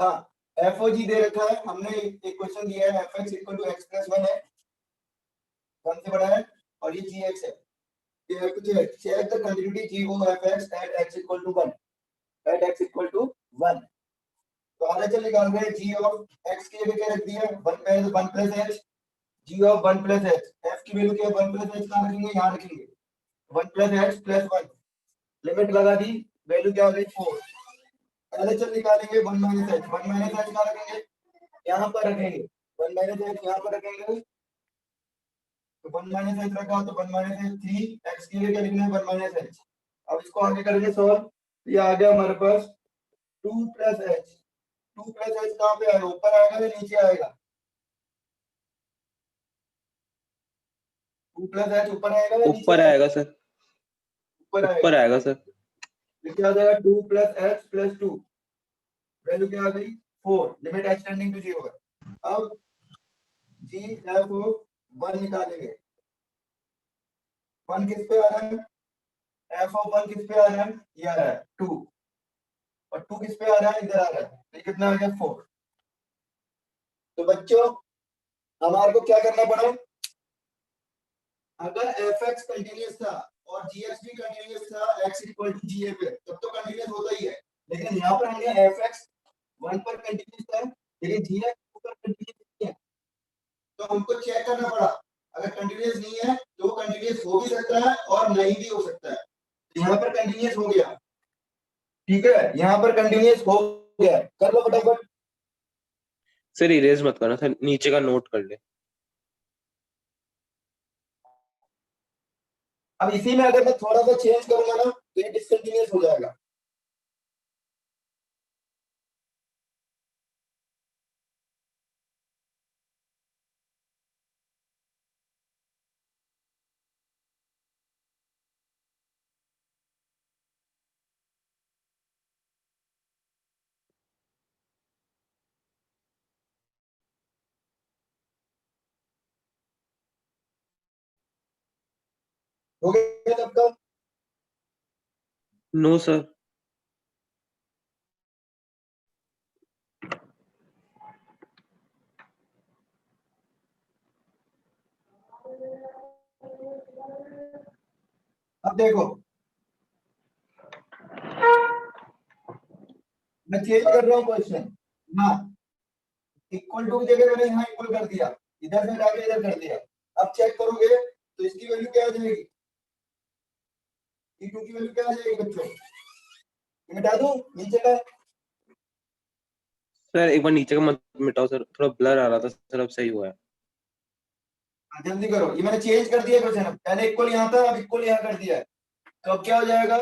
हाँ, F O जी दे रखा है, हमने एक क्वेश्चन दिया है F X equal to X plus 1 है, 1 से बड़ा है, और ये जी एक्स है। ये कुछ है, check the continuity G O F X at X equal to 1, at X equal to 1। तो आरएचएल निकाल रहे हैं, जी ऑफ एक्स की जगह क्या रख दिया, 1 plus H, G of 1 plus H, F की वैल्यू क्या है, 1 प्लस एच कहाँ रखेंगे, यहाँ रखेंगे, 1 प्लस एच प्लस 1, लिमिट लगा दी, वैल्यू क्या आ गई 4। एलएचएल निकालेंगे, 1 माइनस एच, 1 माइनस एच कहाँ रखेंगे, यहाँ पर रखेंगे, 1 माइनस एच यहाँ पर रखेंगे, तो 1 माइनस एच रखा तो 1 माइनस एच 3, एक्स की जगह क्या लिखना है, 1 माइनस एच। अब इसको आगे करेंगे सॉल्व, ये आ गया हमारे पास 2 प्लस एच, 2 प्लस एच कहाँ पे आएगा, ऊपर आएगा या नीचे आएगा, 2 प्लस एच ऊपर आएगा या नीचे ऊपर आएगा सर, ऊपर ऊपर आएगा सर। ये क्या आ जाएगा, 2 प्लस एच प्लस 2, वैल्यू क्या आ गई 4, लिमिट एच टेंडिंग टू 0 है। अब जी एफ ओ 1 निकालेंगे, 1 किस पे आ रहा है, एफ ऑफ 1 किस पे आ रहा है, ये आ रहा है 2, और 2 किस पे आ रहा है, इधर आ रहा है, तो ये कितना आ गया 4। तो बच्चों हमारे को क्या करना पड़ा, अगर एफ एक्स कंटिन्यूअस था और जी एक्स भी कंटिन्यूअस था, एक्स इक्वल टू जी ए पे, तब तो कंटिन्यूअस होता ही है, लेकिन यहाँ पर हमने एफ एक्स 1 पर कंटिन्यूअस था, लेकिन जी एक्स पर कंटिन्यूअस नहीं है, तो हमको चेक करना पड़ा, अगर कंटिन्यूअस नहीं है तो वो कंटिन्यूअस हो भी सकता है और नहीं भी हो सकता है। यहाँ पर कंटिन्यूअस हो गया, ठीक है, यहाँ पर कंटिन्यूअस हो गया, कर लो फटाफट। सर इरेज मत करना सर, नीचे का नोट कर ले। अब इसी में अगर मैं थोड़ा सा चेंज करूंगा ना तो ये डिसकंटिन्यूअस हो जाएगा। हो गया सबका, नो सर। अब देखो मैं चेंज कर रहा हूँ क्वेश्चन, हाँ इक्वल टू की जगह मैंने यहाँ इक्वल कर दिया, इधर से जाके इधर कर दिया। अब चेक करोगे तो इसकी वैल्यू क्या आ जाएगी, E2 की वैल्यू क्या आ जाएगी बच्चों, मिटा दूं नीचे का, सर एक बार नीचे का मत मिटाओ सर, थोड़ा ब्लर आ रहा था सर, अब सही हुआ है। जल्दी करो, ये मैंने चेंज कर दिया क्वेश्चन, पहले इक्वल यहाँ था अब इक्वल यहाँ कर दिया है, तो अब क्या हो जाएगा,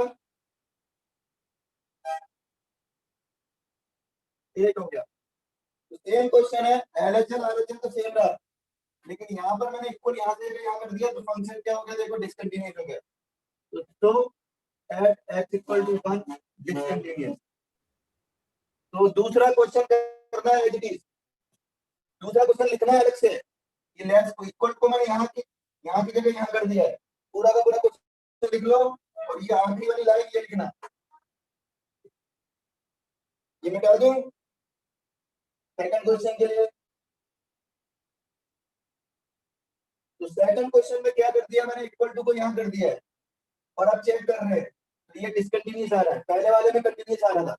8 हो गया। तो सेम क्वेश्चन है, एलएचएल आरएचएल तो सेम रहा, लेकिन यहाँ पर मैंने इक्वल यहाँ से यहाँ कर दिया, तो फंक्शन क्या हो गया, देखो डिसकंटिन्यूअस हो गया, तो at X equal to 1 discontinuous. तो दूसरा क्वेश्चन करना है, दूसरा क्वेश्चन लिखना है अलग से, ये लेंस को इक्वल को मैंने यहाँ की जगह यहाँ कर दिया है, पूरा का पूरा क्वेश्चन लिख लो, और ये आखिरी वाली लाइन ये लिखना, ये मिटा दूं सेकंड क्वेश्चन के लिए। तो सेकंड क्वेश्चन में क्या कर दिया मैंने, इक्वल टू को यहाँ कर दिया है, और अब चेक कर रहे हैं तो ये डिसकंटिन्यूअस आ रहा है, पहले वाले में कंटिन्यूअस आ रहा था।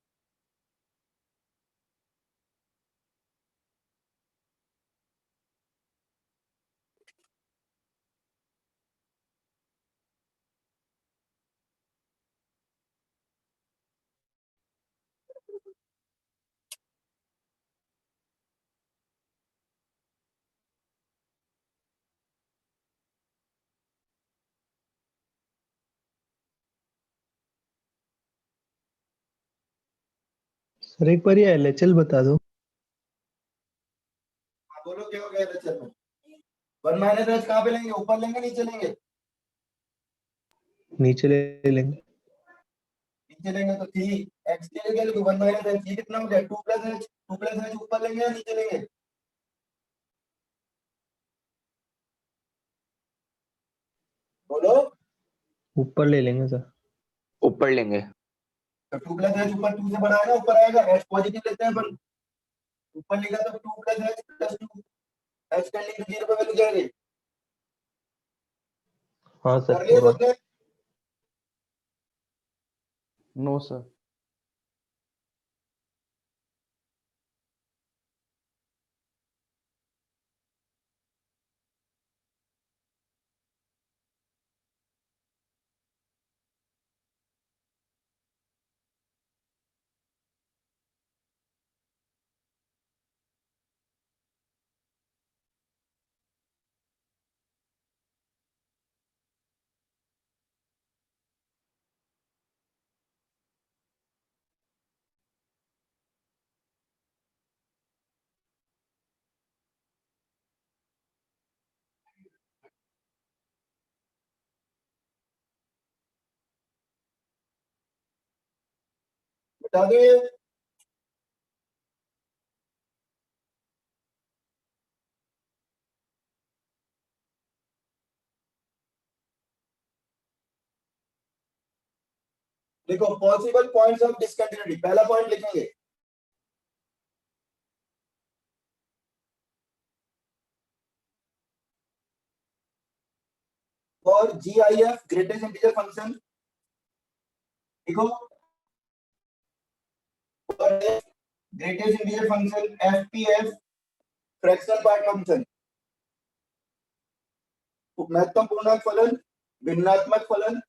सर एक बार ये एलएचएल बता दो। बोलो क्या हो गया एलएचएल में, 1 माइनस एच कहाँ पे लेंगे, ऊपर लेंगे नीचे लेंगे, नीचे ले लेंगे। नीचे लेंगे तो 3 एक्स के लिए क्या लिखो 1 माइनस एच, ये कितना हो गया 2 प्लस एच, 2 प्लस एच ऊपर लेंगे या नीचे लेंगे, बोलो, ऊपर ले लेंगे सर। ऊपर लेंगे। तो 2 प्लस एच ऊपर 2 से बड़ा है ना, ऊपर आएगा, एच पॉजिटिव लेते हैं अपन, ऊपर लिखा तो 2 + h + 2 h टेंडिंग टू 0 पे वैल्यू क्या है? हाँ सर कर लिया पूरा। सबने? No sir. बता दो ये। देखो पॉसिबल पॉइंट्स ऑफ डिसकंटिन्यूटी, पहला पॉइंट लिखेंगे और GIF ग्रेटेस्ट इंटीजर फंक्शन, देखो और greatest integer function FPF fractional part function, महत्वपूर्ण फलन, भिन्नात्मक फलन,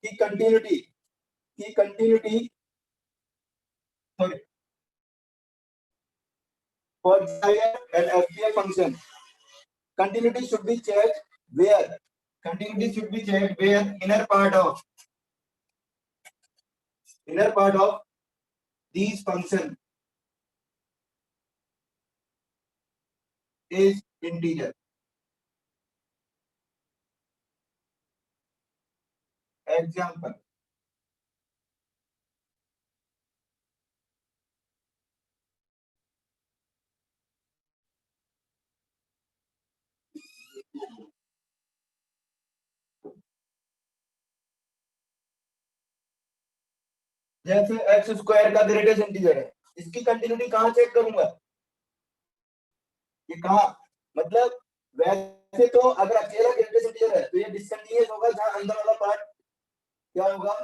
की continuity sorry for GIF and FPF function, continuity should be checked where inner part of these function is integer. Example, जैसे x square का greatest integer है, इसकी continuity कहां चेक करूंगा? ये कहां, मतलब वैसे तो अगर अकेला ग्रेटेस्ट इंटीजर है तो ये डिसकंटिन्यूअस होगा, जहां अंदर वाला पार्ट क्या होगा,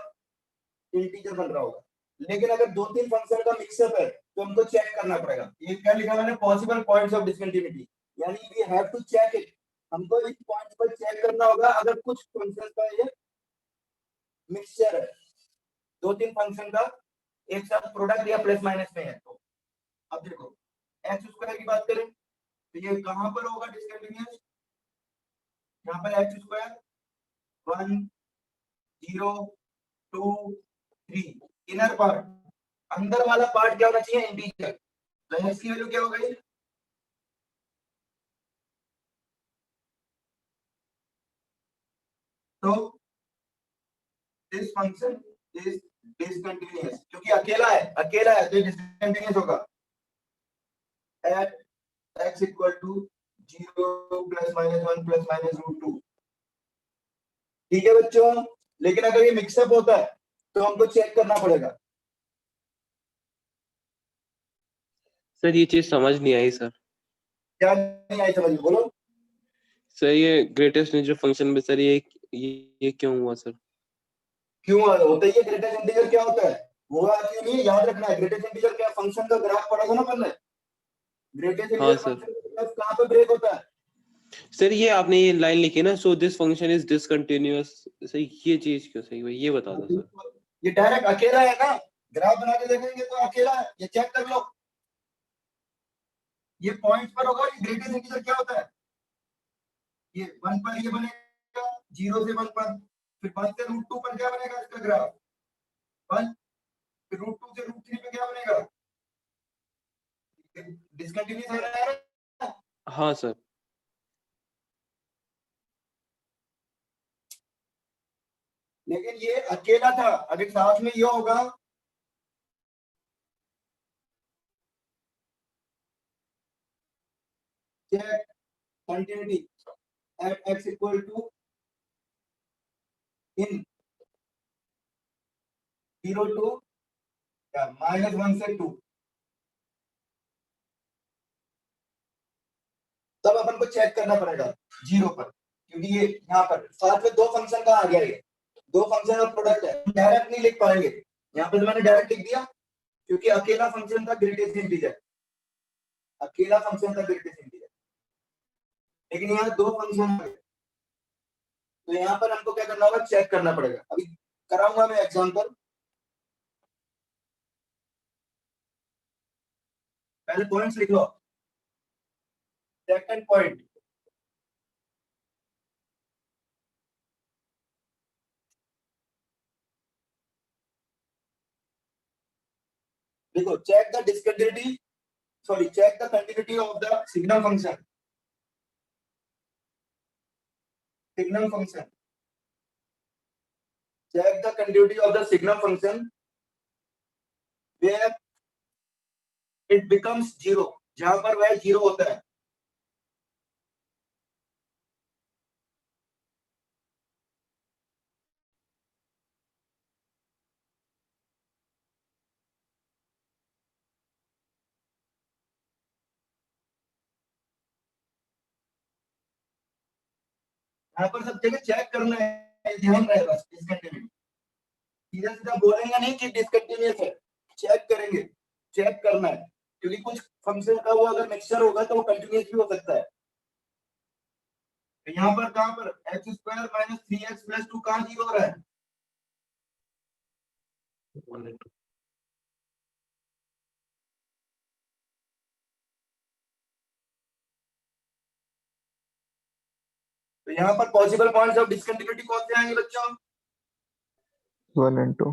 इंटीजर बन रहा होगा। लेकिन अगर दो तीन फंक्शन का मिक्सअप है तो हमको चेक करना पड़ेगा। ये क्या लिखा मैंने, पॉसिबल पॉइंट्स ऑफ डिसकंटिन्यूटी, यानी we have to check it, हमको इस पॉइंट पर चेक करना होगा अगर कुछ फंक्शन का ये मिक्सचर है, दो तीन फंक्शन का एक साथ प्रोडक्ट या प्लस माइनस में है। तो अब देखो एक्स स्क्वायर की बात करें तो ये कहां पर होगा डिसकंटिन्यूअस, यहाँ पर एक्स स्क्वायर 1 0 2 3, इनर पार्ट, अंदर वाला पार्ट क्या होना चाहिए, इंटीजर। तो एक्स की वैल्यू क्या हो गई, तो दिस फंक्शन इज डिसकंटिन्यूअस, क्योंकि अकेला है तो डिसकंटिन्यूअस होगा एट x इक्वल टू 0 ± 1 ± √2। ठीक है बच्चों, लेकिन अगर ये मिक्सअप होता है तो हमको चेक करना पड़ेगा। सर ये चीज समझ नहीं आई सर। क्या नहीं आई समझ में, बोलो। सर ये ग्रेटेस्ट इंटीजर फंक्शन में सर ये क्यों हुआ सर? क्यों होता है ये ग्रेटेस्ट इंटीजर, क्या होता है, हुआ क्यों नहीं, याद रखना है। ग्रेटेस्ट इंटीजर क्या फंक्शन का ग्राफ पढ़ा था ना पहले, ग्रेटेस्ट हाँ इंटीजर सर। फंक्शन का ग्राफ कहां पे ब्रेक होता है? सर ये आपने ये लाइन लिखी ना, so this function is discontinuous, sir ये चीज क्यों सही हुई ये बता दो सर। ये डायरेक्ट अकेला है ना, ग्राफ बना के देखेंगे तो अकेला है, ये चेक कर लो, ये पॉइंट पर होगा। ये ग्रेटेस्ट इंटीजर क्या होता है, ये 1 पर ये बनेगा 0 से 1 पर, फिर 1 से √2 पर क्या बनेगा इसका ग्राफ 1, फिर √2 से √3 पे क्या बनेगा, डिसकंटिन्यूअस है ना। हाँ सर। लेकिन ये अकेला था, अगर साथ में ये होगा check continuity, at x equal to in 0 to -1 से 2, तब अपन को चेक करना पड़ेगा 0 पर, क्योंकि ये यहाँ पर साथ में दो फंक्शन का आ गया, ये दो फंक्शन का प्रोडक्ट है, डायरेक्ट नहीं लिख पाएंगे। यहाँ पे तो मैंने डायरेक्ट लिख दिया क्योंकि अकेला फंक्शन था ग्रेटेस्ट इंटीजर, अकेला फंक्शन था ग्रेटेस्ट इंटीजर, लेकिन यहाँ दो फंक्शन है, तो यहाँ पर हमको क्या करना होगा, चेक करना पड़ेगा। अभी कराऊंगा मैं एग्जांपल। पहले पॉइंट्स लिख लो। सेकंड पॉइंट, देखो, check the discontinuity, sorry, check the continuity of the signal function, signal function, check the continuity of the signal function where it becomes zero, जहां पर वह जीरो होता है। यहाँ पर सब जगह चेक करना है, ध्यान रहे बस। डिसकंटिन्यूटी सीधा सीधा बोलेंगे नहीं कि डिसकंटिन्यूअस है, चेक करेंगे, चेक करना है, क्योंकि कुछ फंक्शन का वो अगर मिक्सचर होगा तो वो कंटिन्यूअस भी हो सकता है। तो यहाँ पर कहां पर x square minus 3x plus 2 कहां जीरो हो रहा है? तो यहाँ पर पॉसिबल पॉइंट्स ऑफ डिसकंटिन्यूटी कौन से आएंगे बच्चों? 1 and 2.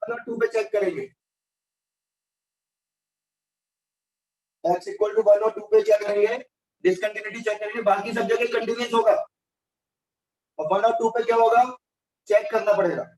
1 और 2 पे चेक करेंगे। x इक्वल टू 1 और 2 पे क्या करेंगे? डिसकंटिन्यूटी चेक करेंगे, बाकी सब जगह कंटिन्यूअस होगा और 1 और 2 पे क्या होगा, चेक करना पड़ेगा।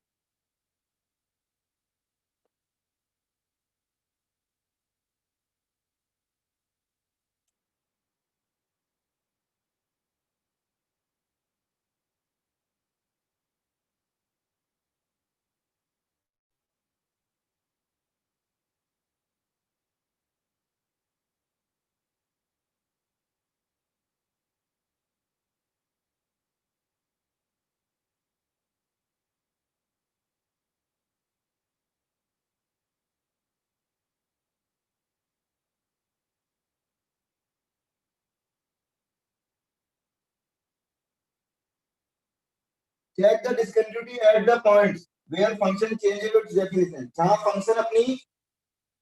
Check the discontinuity at the points where function changes its definition, जहां फंक्शन अपनी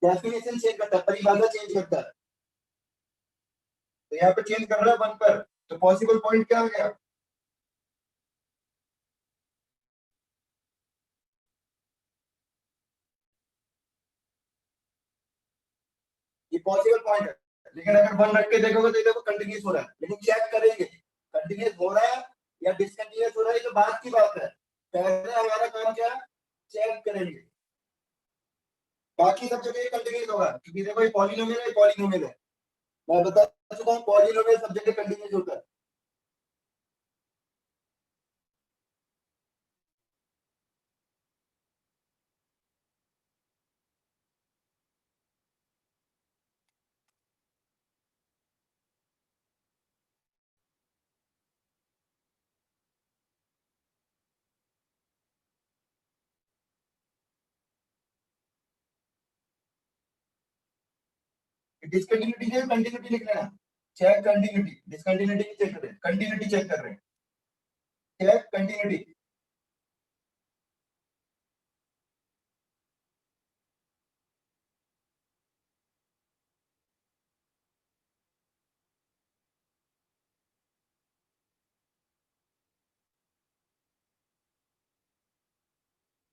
डेफिनेशन चेंज करता है, परिभाषा चेंज करता है। तो यहाँ पे चेंज कर रहा है 1 पर, तो पॉसिबल पॉइंट क्या हो गया? ये पॉसिबल पॉइंट है, लेकिन अगर 1 रख के देखोगे तो देखो कंटिन्यूअस हो रहा है, लेकिन चेक करेंगे कंटिन्यूअस हो रहा है या डिसकंटिन्यूअस हो रहा है, तो बात की बात है। पहले हमारा काम क्या है, चेक करेंगे, बाकी सब जगह कंटिन्यूअस होगा, क्योंकि देखो ये पॉलिनोमियल है, पॉलिनोमियल है, मैं बता चुका हूँ, पॉलिनोमियल सब जगह कंटिन्यूअस होता है। डिसकंटिन्यूटी है, कंटिन्यूटी लिख लेना, चेक कंटिन्यूटी, डिसकंटिन्यूटी नहीं चेक कर रहे, कंटिन्यूटी चेक कर रहे हैं, चेक कंटिन्यूटी।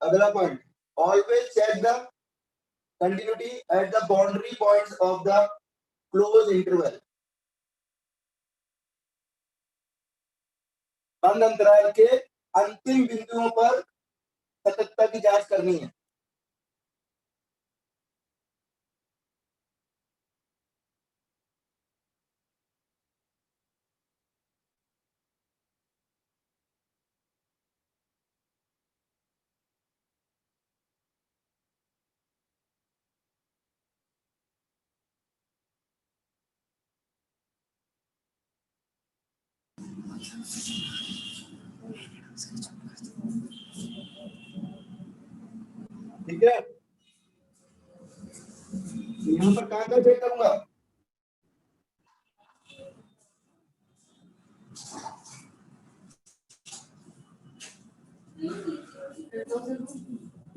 अगला point, always check the continuity at the boundary points of the close interval, बंद अंतराल के अंतिम बिंदुओं पर सततता की जांच करनी है। ठीक है, यहाँ पर कहाँ चेक करूंगा?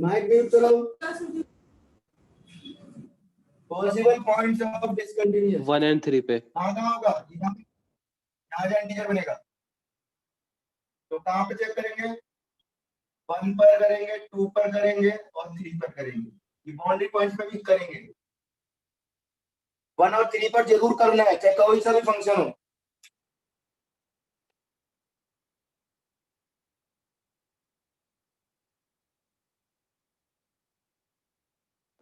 माइक म्यूट करो। Possible points of discontinuous 1 and 3 पे कहाँ होगा? यहाँ जो इंटीजर बनेगा तो कहाँ पे चेक करेंगे? 1 पर करेंगे, 2 पर करेंगे और 3 पर करेंगे। ये बाउंड्री पॉइंट्स पे भी करेंगे। 1 और 3 पर जरूर करना है, चाहे कोई सा भी फंक्शन हो।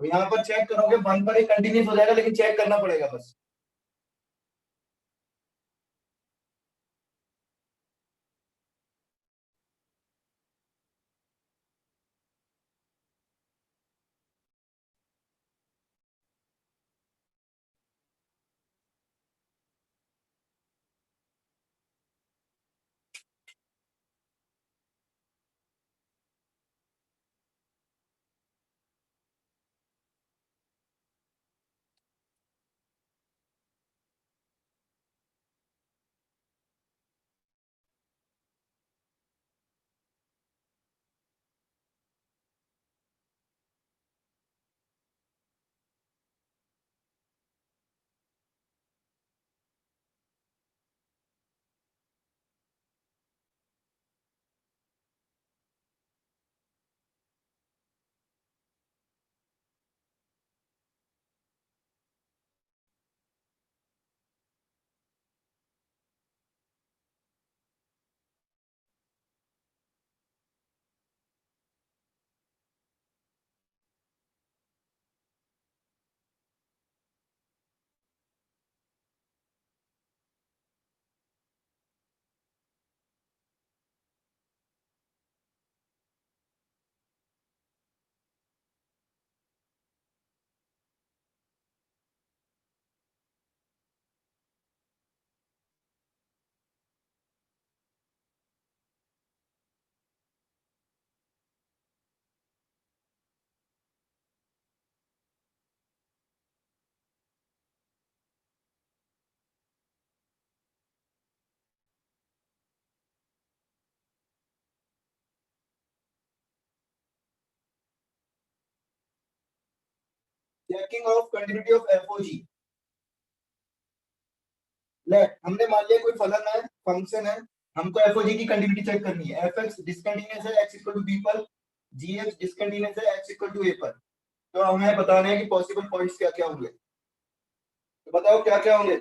तो यहाँ पर चेक करोगे 1 पर ही कंटिन्यूस हो जाएगा, लेकिन चेक करना पड़ेगा बस। Checking of continuity of FOG. ले हमने मान लिया कोई फलन है, फंक्शन है, हमको एफओजी की कंटिन्यूटी चेक करनी है। एफएक्स डिसकंटीन्यूअस है x इक्वल टू b पर, जीएक्स डिसकंटीन्यूअस है x इक्वल टू a पर। तो हमें बताना है कि पॉसिबल पॉइंट्स क्या क्या होंगे। तो बताओ क्या क्या होंगे?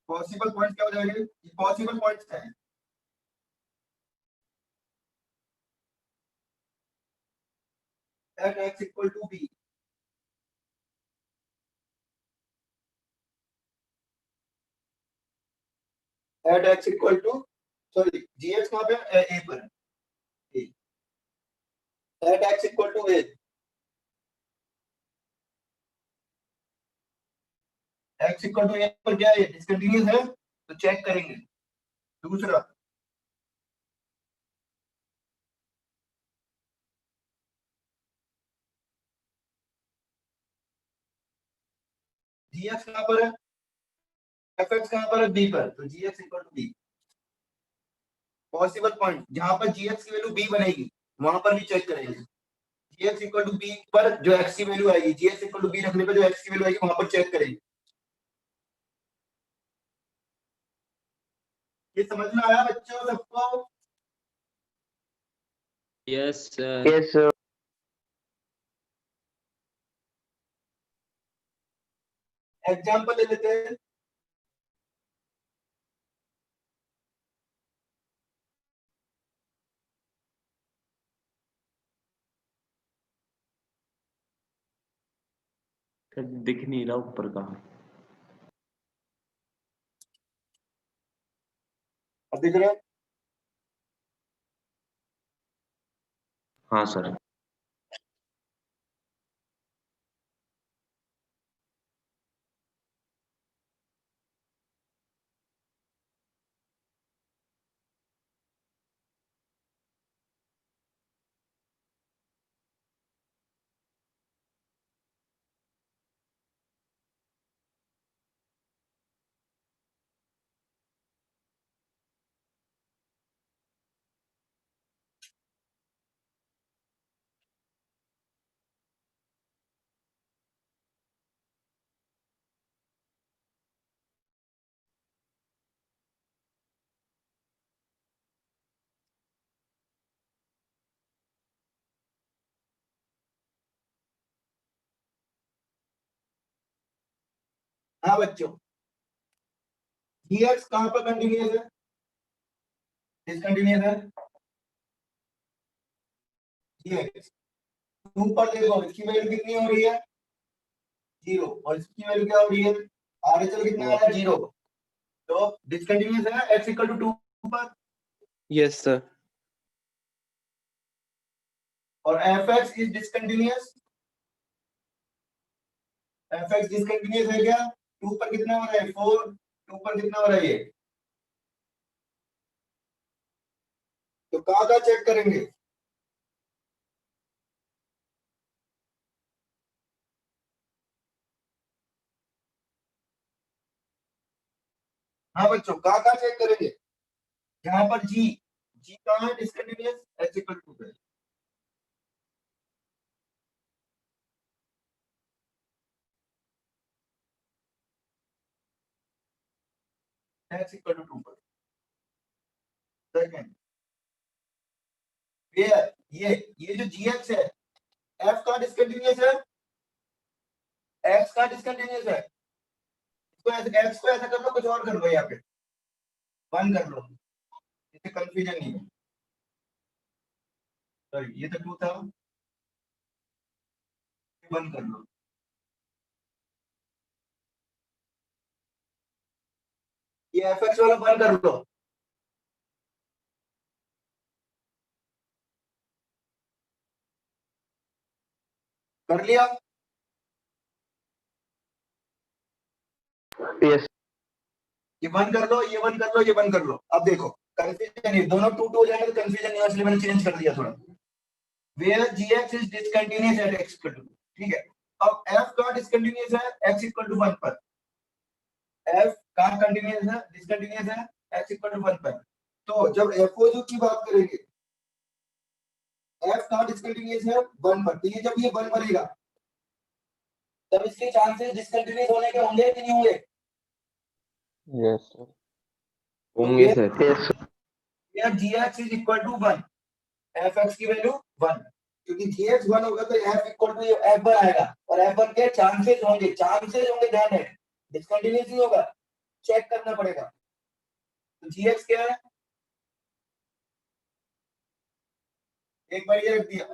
पॉसिबल पॉइंट्स क्या हो जाएंगे? पॉसिबल पॉइंट्स क्या है? at x equal to b, at x equal to, sorry, gx कहाँ पे? a पर, at x equal to a, x equal to a पर क्या है? डिसकंटिन्यूअस है तो चेक करेंगे। दूसरा gx कहाँ पर है? fx कहाँ पर है? b पर, तो gx equal to b। Possible point जहां पर gx की वैल्यू b बनेगी वहां पर भी चेक करेंगे। gx equal to b पर जो x की वैल्यू आएगी, gx equal to b रखने पर जो x की वैल्यू आएगी वहां पर चेक करेंगे। ये समझ में आया बच्चों सबको? Yes sir. Yes, sir. Example ले लेते हैं। दिख नहीं रहा ऊपर का। अब दिख रहा है? हाँ सर। हाँ बच्चों, gx कहाँ पर कंटिन्यूअस है, डिसकंटिन्यूअस है gx। टू पर देखो इसकी वैल्यू कितनी हो रही है, 0, और इसकी वैल्यू क्या हो रही है, RHL कितना आ रहा है, 0। तो डिसकंटिन्यूअस है ना x इक्वल टू 2 पर, यस सर। और fx is discontinuous, fx discontinuous है क्या, 2 पर कितना हो रहा है 4, 2 पर कितना हो रहा है ये, तो कहाँ चेक करेंगे, हाँ बच्चों कहाँ चेक करेंगे, यहाँ पर g कहाँ है डिसकंटिन्यूअस, x इक्वल टू पे, x इक्वल टू 2 पर। सेकंड ये जो gx है, f का डिसकंटिन्यूअस है, x का डिसकंटिन्यूअस है, इसको ऐसे x को ऐसा कर लो, कुछ और कर लो, यहाँ पे 1 कर लो, इससे कंफ्यूजन नहीं है। सॉरी ये तो 2 था, 1 कर लो, ये fx वाला 1 कर लो, कर लिया, यस ये 1 कर लो, ये 1 कर लो, ये 1 कर लो। अब देखो कंफ्यूजन नहीं, दोनों 2 2 हो जाएंगे तो कंफ्यूजन नहीं, इसलिए मैंने चेंज कर दिया थोड़ा। Where gx is discontinuous at x equal to, ठीक है। अब f का डिसकंटिन्यूअस है x इक्वल टू 1 पर, f का कंटिन्यूअस है, डिसकंटिन्यूअस है x इक्वल टू 1 पर। तो जब fo की बात करेंगे, f का डिसकंटिन्यूअस है 1 पर, तो ये जब ये 1 बनेगा तब इसके चांसेस डिसकंटिन्यूअस होने के होंगे कि नहीं होंगे, यस होंगे सर। यस यार gx is equal to 1, fx की वैल्यू 1, क्योंकि gx 1 होगा तो f इक्वल टू f1 आएगा, और f1 के चांसेस होंगे, ध्यान है, डिसकंटिन्यूअस नहीं होगा, चेक करना पड़ेगा। तो gx क्या है, एक बार ये रख दिया,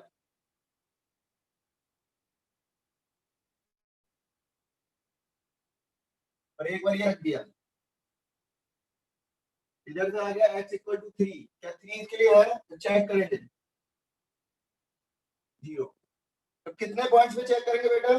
और एक बार ये रख दिया, इधर से आ गया x इक्वल टू 3, क्या 3 इसके लिए है, तो चेक करेंगे 0। तो कितने पॉइंट्स पे चेक करेंगे बेटा,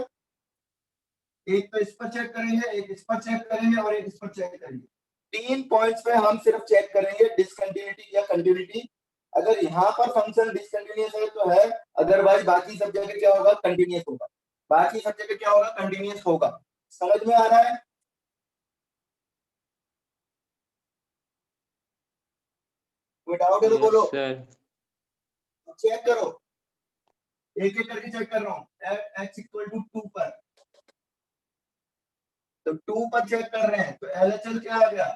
एक तो इस पर चेक करेंगे, एक इस पर चेक करेंगे, और एक इस पर चेक करेंगे। 3 पॉइंट्स पे हम सिर्फ चेक करेंगे डिसकंटिन्यूटी या कंटिन्यूटी। अगर यहाँ पर फंक्शन डिसकंटिन्यूअस है तो है, अदरवाइज बाकी सब जगह क्या होगा, कंटिन्यूअस होगा, बाकी सब जगह क्या होगा, कंटिन्यूअस होगा। समझ में आ रहा है, कोई डाउट है तो बोलो, यस सर। चेक करो, एक एक करके चेक कर रहा हूँ। x इक्वल टू 2 पर, तो 2 पर चेक कर रहे हैं, तो LHL क्या आ गया,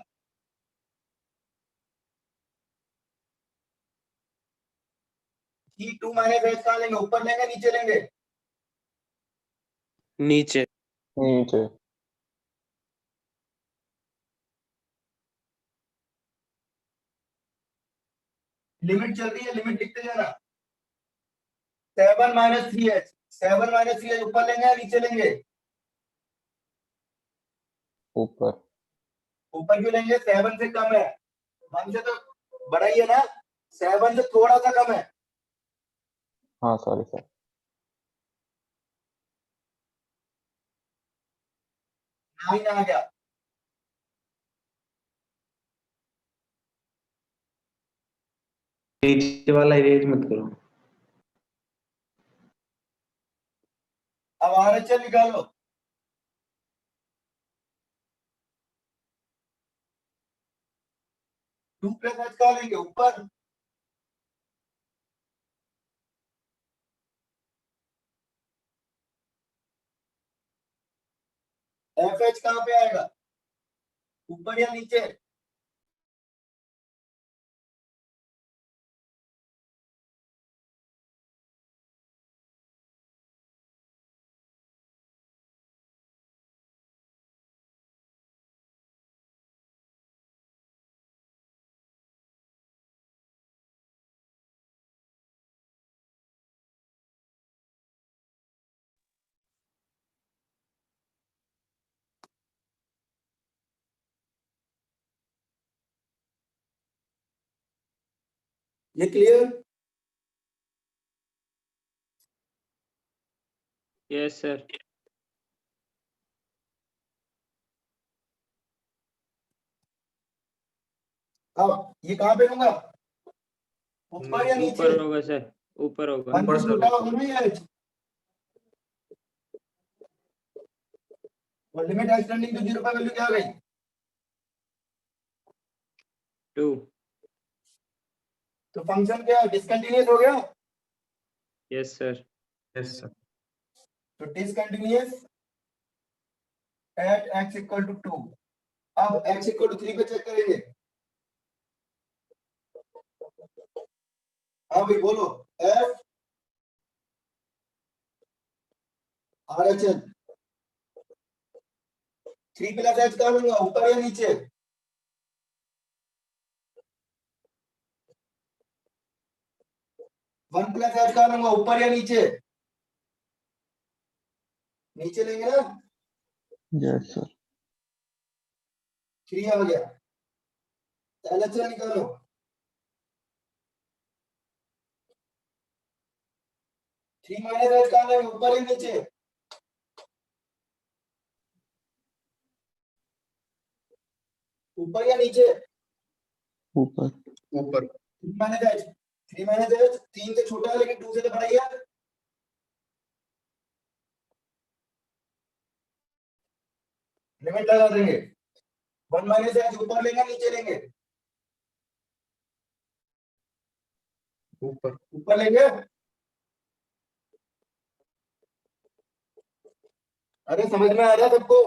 जी 2 माइनस h कहाँ लेंगे, ऊपर लेंगे नीचे लेंगे, नीचे। नीचे लिमिट चल रही है, लिमिट लिखते जाना, 7 माइनस 3h, 7 माइनस 3h ऊपर लेंगे या नीचे लेंगे, ऊपर ऊपर क्यों लेंगे, 7 से कम है, 1 से तो बड़ा ही है ना, 7 से थोड़ा सा कम है, हाँ सॉरी सर। 9 आ गया। नीचे वाला इरेज मत करो। अब RHL निकालो। 2 प्लस H का लेंगे ऊपर, FH कहाँ पे आएगा, ऊपर या नीचे? ये क्लियर? Yes sir. अब ये कहाँ पे लूंगा, ऊपर या नीचे? ऊपर होगा सर, ऊपर होगा। 1 से छोटा होगा ना ये H, और लिमिट एक्सटेंडिंग टू 0 पर वैल्यू क्या आ गई, 2। तो फंक्शन क्या डिसकंटिन्यूअस हो गया? Yes sir. Yes sir. तो discontinuous at x equal to 2। अब x इक्वल टू 3 पे चेक करेंगे। हाँ भाई बोलो, F RHL 3 प्लस H का लूंगा, ऊपर या नीचे? वन प्लस H का लूंगा, ऊपर या नीचे? नीचे लेंगे ना। Yes sir. 3 आ गया, LHL निकालो। 3 माइनस H का लेंगे, ऊपर या नीचे? ऊपर या नीचे? ऊपर। ऊपर। 3 माइनस H, 3 से छोटा है लेकिन 2 से तो बड़ा ही है। लिमिट लगा देंगे, 1 माइनस H ऊपर लेंगे नीचे लेंगे? ऊपर। ऊपर लेंगे। अरे समझ में आ रहा है सबको?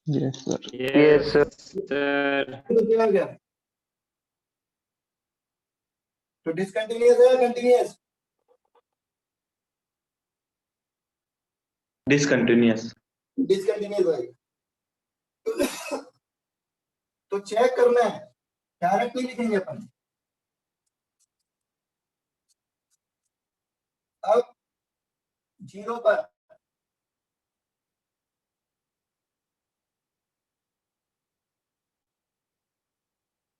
Yes sir. Yes sir. तो क्या हो गया, तो डिसकंटिन्यूअस है कंटिन्यूअस? डिसकंटिन्यूअस। डिसकंटिन्यूअस भाई। तो चेक करना है, डायरेक्ट नहीं लिखेंगे अपन। अब 0 पर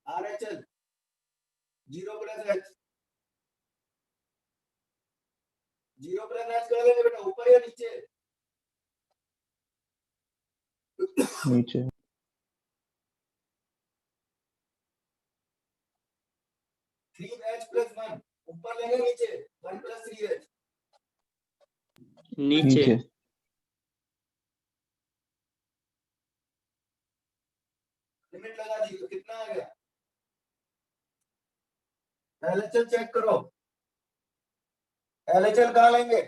RHL 0 plus H, 0 plus H कर लेंगे बेटा, ऊपर या नीचे? नीचे। 3H प्लस 1 ऊपर लेंगे नीचे? 1 प्लस 3H नीचे। नीचे। लिमिट लगा दी तो कितना आ गया? LHL चेक करो, LHL कहाँ लेंगे?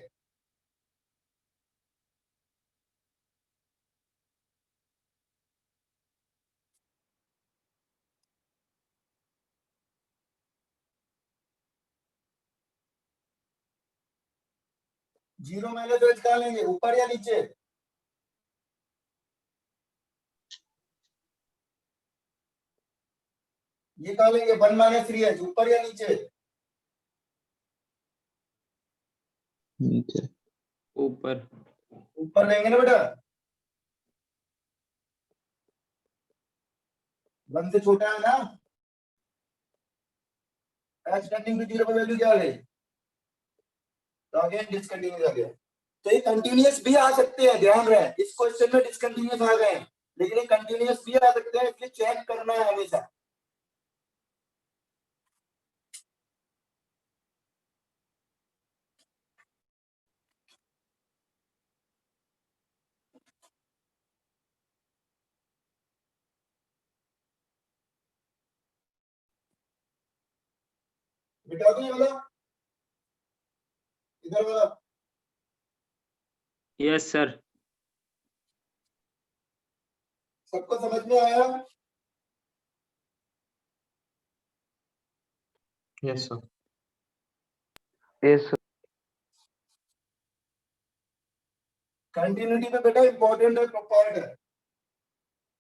जीरो माइनस H कहाँ लेंगे, ऊपर या नीचे? ये कहाँ लेंगे, 1 माइनस 3H ऊपर या नीचे? नीचे। ऊपर। ऊपर लेंगे ना बेटा, 1 से छोटा है ना। H टेंडिंग टू 0 पर वैल्यू क्या आ गई, तो अगेन डिसकंटिन्यूस आ गया। तो ये कंटिन्यूस भी आ सकते हैं, ध्यान रहे, इस क्वेश्चन में डिसकंटिन्यूस आ गए हैं, लेकिन ये कंटिन्यूस भी आ सकते हैं, इसलिए चेक करना है हमेशा। बेटा तो ये वाला, इधर वाला, यस सर। सबको समझ में आया? Yes sir. yes sir. Continuity पे बेटा इंपॉर्टेंट है, पार्ट है,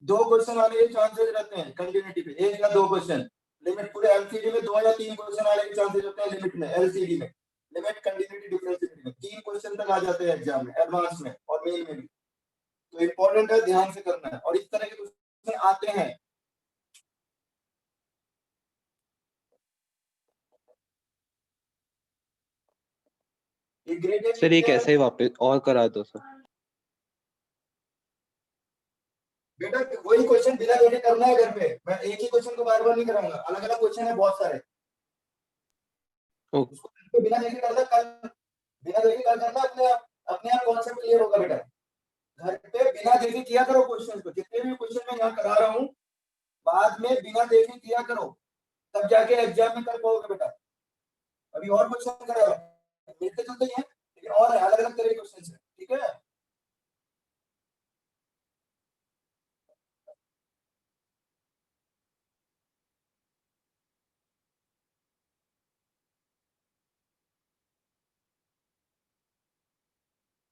2 क्वेश्चन आने के चांसेस रहते हैं कंटिन्यूटी पे, 1 या 2 क्वेश्चन। लिमिट पूरे एलसीडी में 2 या 3 क्वेश्चन आने के चांसेस होते हैं, लिमिट में, एलसीडी में, लिमिट कंटिन्यूटी डिफरेंशिएबिलिटी में 3 क्वेश्चन तक आ जाते हैं एग्जाम में, एडवांस में और मेन में भी। तो इंपॉर्टेंट है, ध्यान से करना है, और इस तरह के क्वेश्चन आते हैं। ये ग्रेड सर ये कैसे वापस और करा दो सर। बेटा वही क्वेश्चन बिना देखे करना है घर पे, मैं एक ही क्वेश्चन को बार बार नहीं कराऊंगा, अलग अलग क्वेश्चन है बहुत सारे, ओके उसको बिना देखे करना, कल बिना देखे कर करना, अपने आप कॉन्सेप्ट क्लियर होगा बेटा। घर पे बिना देखे किया करो क्वेश्चन को, जितने भी क्वेश्चन मैं यहाँ करा रहा हूँ बाद में बिना देखे किया करो, तब जाके एग्जाम में कर पाओगे बेटा। अभी और क्वेश्चन करा रहा हूँ, मिलते जुलते ही हैं लेकिन और है, अलग अलग तरह के क्वेश्चन है, ठीक है।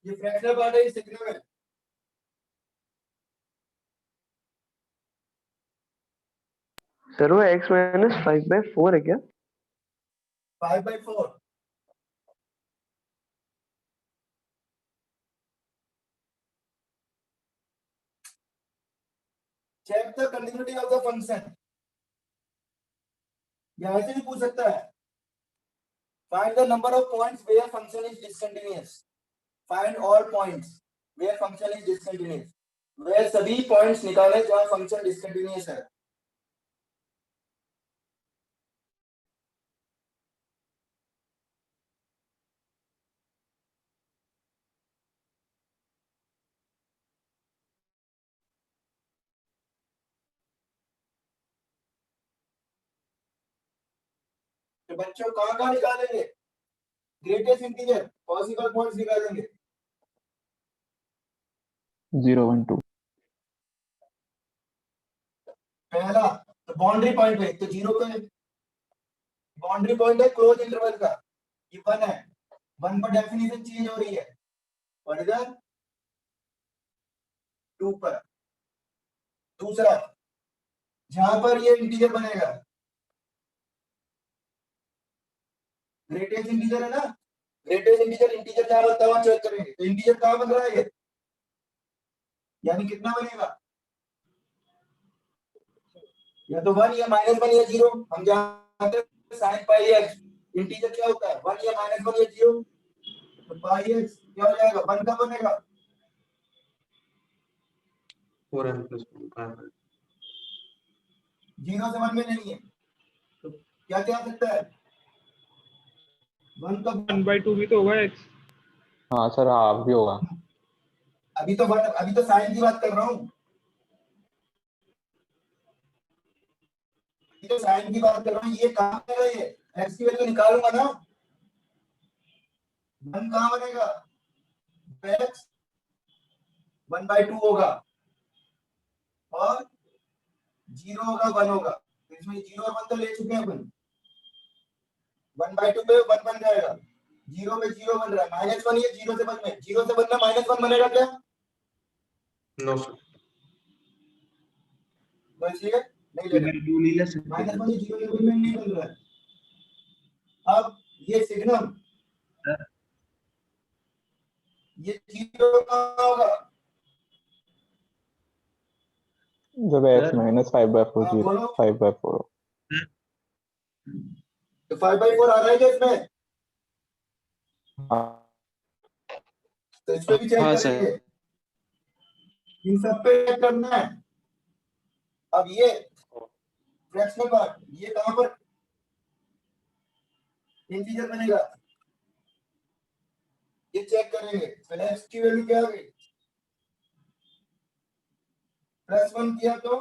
ये फ्रैक्शनल पार्ट है, ये सिग्नल है। सर वो x minus 5/4 है क्या? 5/4 check the continuity of the function, यहां से भी पूछ सकता है। Find the number of points where function is discontinuous, find all points where function is discontinuous, वह सभी पॉइंट्स निकालें जहां फंक्शन डिसकंटिन्यूअस है। तो बच्चों कहां निकालेंगे? ग्रेटेस्ट इंटीजर, पॉसिबल पॉइंट्स निकालेंगे। 0 1 2 पहला तो बाउंड्री पॉइंट पे, तो 0 पे बाउंड्री पॉइंट है क्लोज इंटरवल का, ये 1 है, 1 पर डेफिनेशन चेंज हो रही है, और इधर 2 पर। दूसरा जहां पर ये इंटीजर बनेगा, ग्रेटेस्ट इंटीजर है ना, ग्रेटेस्ट इंटीजर जहां बनता है वहां चेक करेंगे, तो इंटीजर कहां बन रहा है ये, यानी कितना बनेगा, या तो 1 या -1 या 0, हम जानते हैं sin पाई x इंटीजर क्या होता है, 1 या -1 या 0, तो पाई x क्या हो जाएगा, 1 का बनेगा, 4m plus 5. 0 से 1 में नहीं है, तो क्या क्या आ सकता है, 1 का 1/2 भी तो होगा x। हाँ सर हाफ भी होगा। अभी तो साइन की बात कर रहा हूँ, तो साइन की बात कर रहा हूँ, ये कहां बनेगा, ये x की वैल्यू निकालूंगा ना, 1 कहां बनेगा, x 1/2 होगा और 0 होगा 1 होगा, तो इसमें 0 और 1 तो ले चुके हैं अपन, 1/2 पे 1 बन जाएगा, 0 पे 0 बन रहा है, -1 ये 0 से 1 में, 0 से 1 में -1 बनेगा क्या, No sir. तो इसलिए नहीं ले रहे, -1 ये 0 से 1 में नहीं बन रहा है। अब ये सिग्नल ये 0 कहां होगा, जब x minus 5/4 हाँ, 0 बोलो। 5/4 तो 5/4 आ रहा है क्या इसमें, तो इस पे भी चेक हाँ करेंगे, सर। इन सब पे चेक करना है। अब ये फ्रैक्शनल पार्ट ये कहां पर इंटीजर बनेगा, ये चेक करेंगे। पहले x की वैल्यू क्या आ गई, +1 किया तो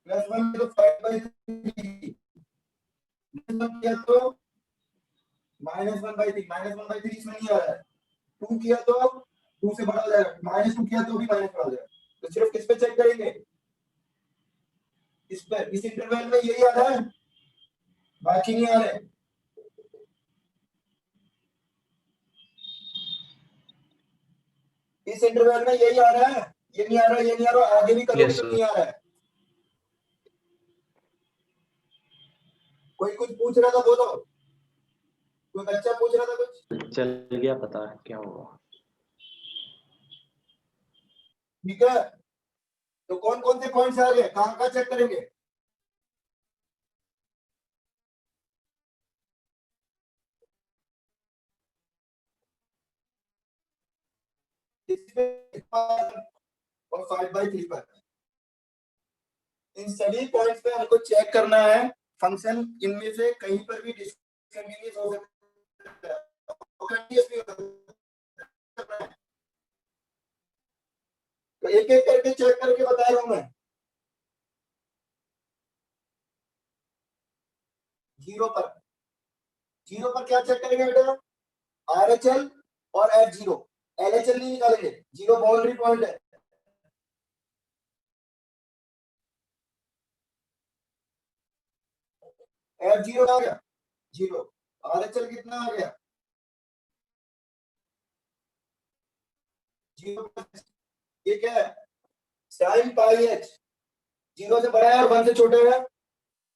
+1 तो 5/3, किया तो -1/3, -1/3 इसमें नहीं आ रहा है। 2 किया तो 2 से बड़ा हो जाएगा, -2 किया तो भी माइनस बड़ा हो जाएगा। तो सिर्फ किस पे चेक करेंगे, इस पे, इस इंटरवल में यही आ रहा है, बाकी नहीं आ रहे। इस इंटरवल में यही आ रहा है, ये नहीं आ रहा, ये नहीं आ रहा, आगे भी करोगे Yes, तो sir. नहीं आ रहा है। कोई कुछ पूछ रहा था बोलो, कोई बच्चा पूछ रहा था कुछ, चल गया पता क्या हुआ। ठीक है। तो कौन कौन से पॉइंट्स आ गए, कहां कहां चेक करेंगे, और 5/3 पर। इन सभी पॉइंट्स पे हमको चेक करना है फंक्शन इनमें से कहीं पर भी डिसकंटिन्यूअस हो सकता है, कंटीन्यूअस भी हो सकता है। तो एक एक करके चेक करके बता रहा हूं मैं। 0 पर क्या चेक करेंगे बेटा, RHL और F0, LHL नहीं निकालेंगे, 0 बाउंड्री पॉइंट है। F0 आ गया 0, RHL कितना आ गया 0, ये क्या है sin पाई h, 0 से बड़ा है और 1 से छोटा है,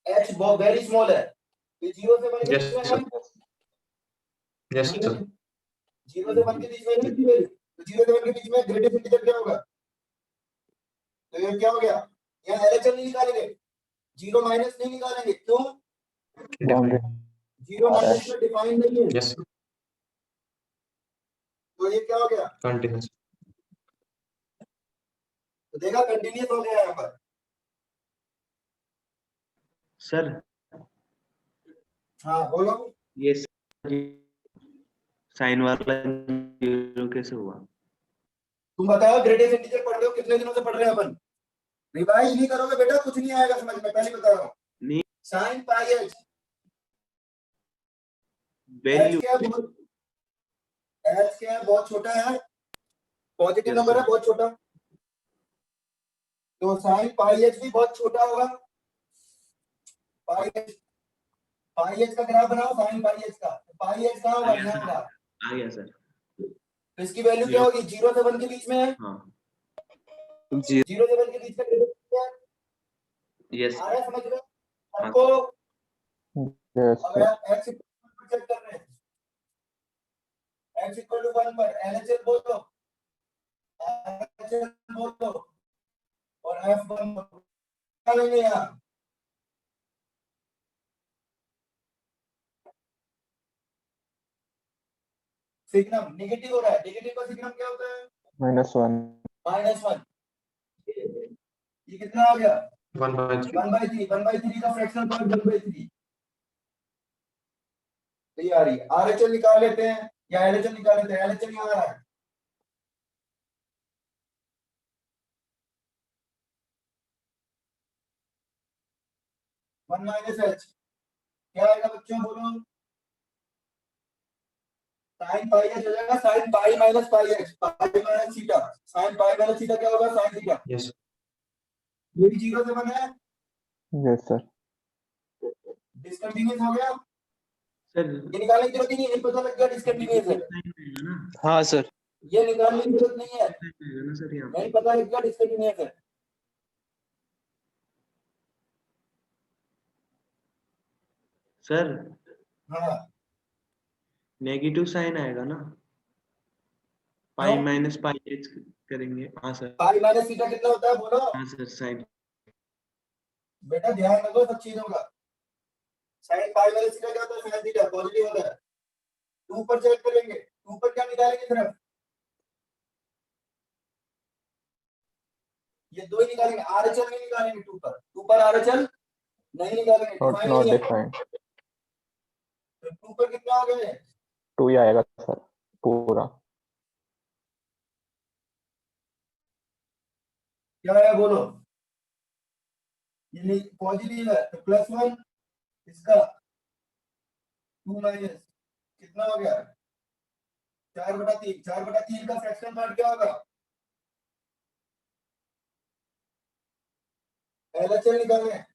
h बहुत वेरी स्मॉल है, ये 0 से 1 के Yes, बीच में sir. है, Yes, sir. 0 से 1 के बीच में है इसकी वैल्यू, तो 0 से 1 के बीच में ग्रेटेस्ट इंटीजर क्या होगा, तो ये क्या हो गया, यहाँ LHL नहीं निकालेंगे, 0 माइनस नहीं निकालेंगे, क्यों, बाउंड्री 0 माइनस में डिफाइन नहीं है, Yes, sir. तो ये क्या हो गया, Continuous. तो देखा कंटिन्यूअस हो गया यहाँ पर। सर हाँ बोलो, ये साइन वाला जीरो कैसे हुआ? तुम बताओ ग्रेटेस्ट इंटीजर पढ़ रहे हो, कितने दिनों से पढ़ रहे हैं अपन, रिवाइज नहीं करोगे बेटा कुछ नहीं आएगा समझ में, पहले बता रहा हूँ। नहीं sine pi h, value h क्या है बहुत, h क्या है बहुत छोटा है, पॉजिटिव Yes, नंबर sir. है बहुत छोटा, तो साइन पाई h भी बहुत छोटा होगा, पाई h का ग्राफ बनाओ, साइन पाई h का, पाई h कहाँ होगा, यहाँ होगा, आ गया सर। तो इसकी वैल्यू क्या होगी, 0 से 1 के बीच में है, हाँ 0 से 1 के बीच में क्या है, यस आ रहा है समझ में हाँ आपको। यस अब आप x इक्वल चेक कर रहे हैं, x इक्वल टू 1 पर LHL बोलो, LHL बोलो और F1 क्या लेंगे यहाँ, सिग्नम नेगेटिव हो रहा है, नेगेटिव का सिग्नम क्या होता है, -1, ये कितना आ गया 1/3. 1/3 का फ्रैक्शनल पार्ट 1/3, तो ये आ रही है। RHL निकाल लेते हैं या LHL निकाल लेते हैं, LHL यहाँ आ रहा है, वन माइनस एच क्या आएगा बच्चों बोलो, साइन पाई एच हो जाएगा, sine pi minus pi H, pi minus theta, sine pi minus theta क्या होगा, साइन थीटा, Yes. ये भी 0 से 1 है, यस सर डिसकंटिन्यूअस हो गया, सर ये निकालने की जरूरत ही नहीं है, पता लग गया डिसकंटिन्यूअस है, ना हाँ सर। ये निकालने की जरूरत नहीं है, ना सर यहाँ नहीं पता लग गया डिसकंटिन्यूअस है। सर हाँ नेगेटिव साइन आएगा ना, पाई माइनस पाई एच करेंगे। हाँ सर पाई माइनस थीटा कितना होता है बोलो, हाँ सर साइन बेटा ध्यान रखो सब चीजों का, साइन पाई माइनस थीटा क्या होता है, साइन थीटा पॉजिटिव होता है, 2 पर चेक करेंगे, 2 पर क्या निकालेंगे सिर्फ ये 2 ही निकालेंगे, RHL नहीं निकालेंगे 2 पर, 2 पर RHL नहीं निकालेंगे, नॉट डिफाइन नॉट नहीं है। डिफाइंड। तो 2 पर कितना हो गया है? 2 ही आएगा सर पूरा। क्या है बोलो, ये पॉजिटिव है तो +1 इसका 2 माइनस कितना हो गया 4/3, 4/3 का फ्रैक्शनल पार्ट क्या होगा? LHL निकालना है।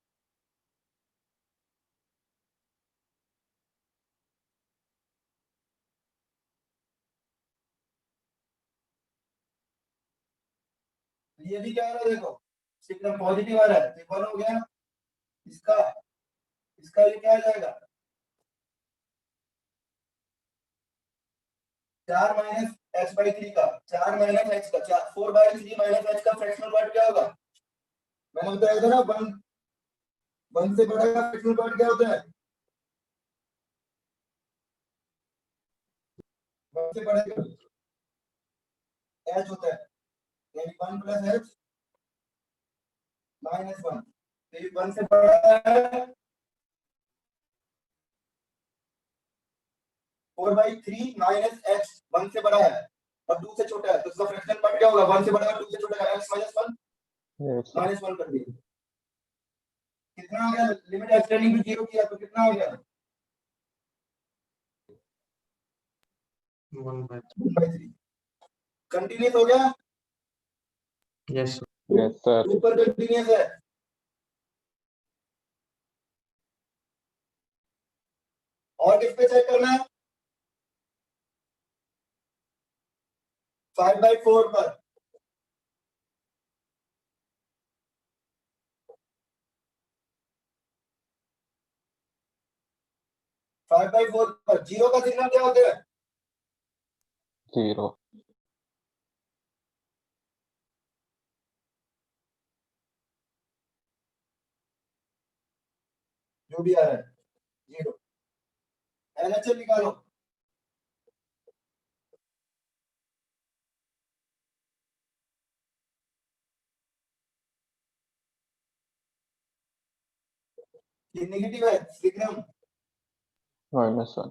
ये भी क्या आ रहा है देखो, सिग्नल पॉजिटिव आ रहा है, तो 1 हो गया इसका, इसका ये क्या आ जाएगा 4 माइनस h/3 का, 4 माइनस h का 4/3 माइनस h का फ्रैक्शनल पार्ट क्या होगा? मैंने बताया था ना 1 से बड़ा का फ्रैक्शनल पार्ट क्या होता है? 1 से बड़ा का h होता है, यानी 1 + h - 1, तो ये 1 से बड़ा है 4/3 माइनस h, 1 से बड़ा है और 2 से छोटा है, तो इसका फ्रैक्शनल पार्ट क्या होगा? 1 से बड़ा है 2 से छोटा है, x - 1 यस सर। -1 कर दिया, कितना हो गया? लिमिट एक्सटेंडिंग टू 0 किया तो कितना हो गया 1/3. 2/3। कंटिन्यूस हो गया, Yes, sir. Yes sir. ऊपर कंटिन्यूस है। और किस पे चेक करना है? 5/4 पर, फाइव बाई फोर पर 0 का सिग्नल क्या होता है? 0 जो भी आ रहा है 0। LHL निकालो, ये नेगेटिव है सिग्नल, -1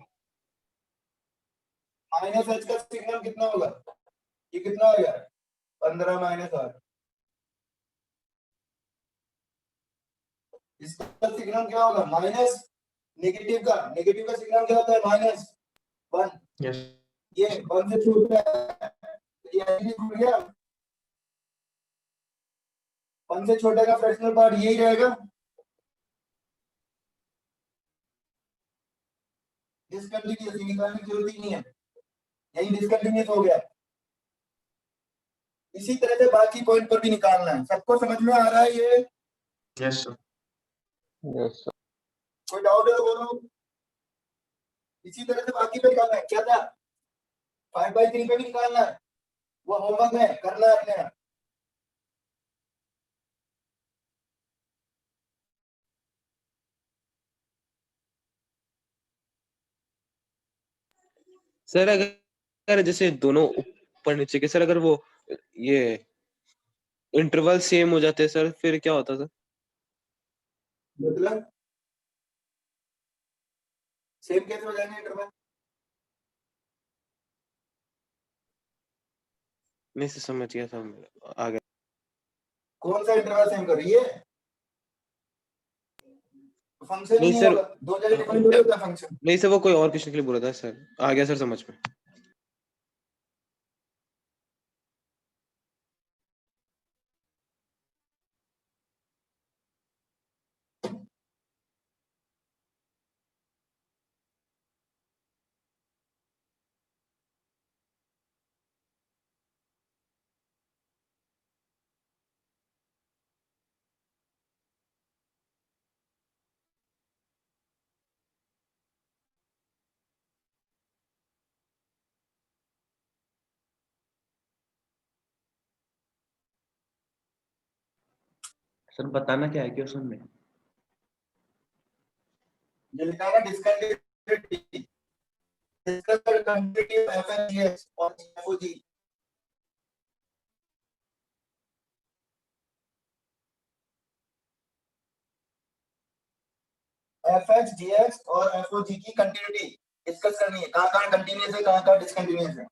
-h का सिग्नल कितना होगा? ये कितना हो गया 15 -8। इसका सिग्नल क्या होगा? माइनस, नेगेटिव का सिग्नल क्या होता है? -1। Yes. ये 1 से छोटा है, तो ये ऐसे ही छूट गया, 1 से छोटे का फ्रैक्शनल पार्ट यही रहेगा। डिसकंटिन्यूअस निकालने की जरूरत ही नहीं है, यही डिसकंटिन्यूअस हो गया। इसी तरह से बाकी पॉइंट पर भी निकालना है। सबको समझ में आ रहा है ये? Yes, sir. Yes sir. कोई डाउट है तो बोलो। इसी तरह से बाकी पे निकालना है। क्या था 5/3 पे भी निकालना है, वो होमवर्क है, करना है अपने आप। सर अगर जैसे दोनों ऊपर नीचे के सर, अगर वो ये इंटरवल सेम हो जाते हैं सर, फिर क्या होता सर? मतलब सेम कैसे हो जाएंगे इंटरवल? नहीं सर, समझ गया सर, आ गया। कौन सा इंटरवल सेम कर रही है? फंक्शन ही नहीं नहीं सर, होगा, दो जगह डिफाइन थोड़ी होता है फंक्शन। नहीं सर, वो कोई और क्वेश्चन के लिए बोला था सर, आ गया सर समझ में। सर बताना क्या है क्वेश्चन में? ये लिखा है discontinuity, Discuss the continuity of FNGS or FOG. FH, GX और FOG की कंटिन्यूटी डिस्कस करनी है, कहाँ कंटिन्यूअस है, कहाँ डिसकंटिन्यूअस है।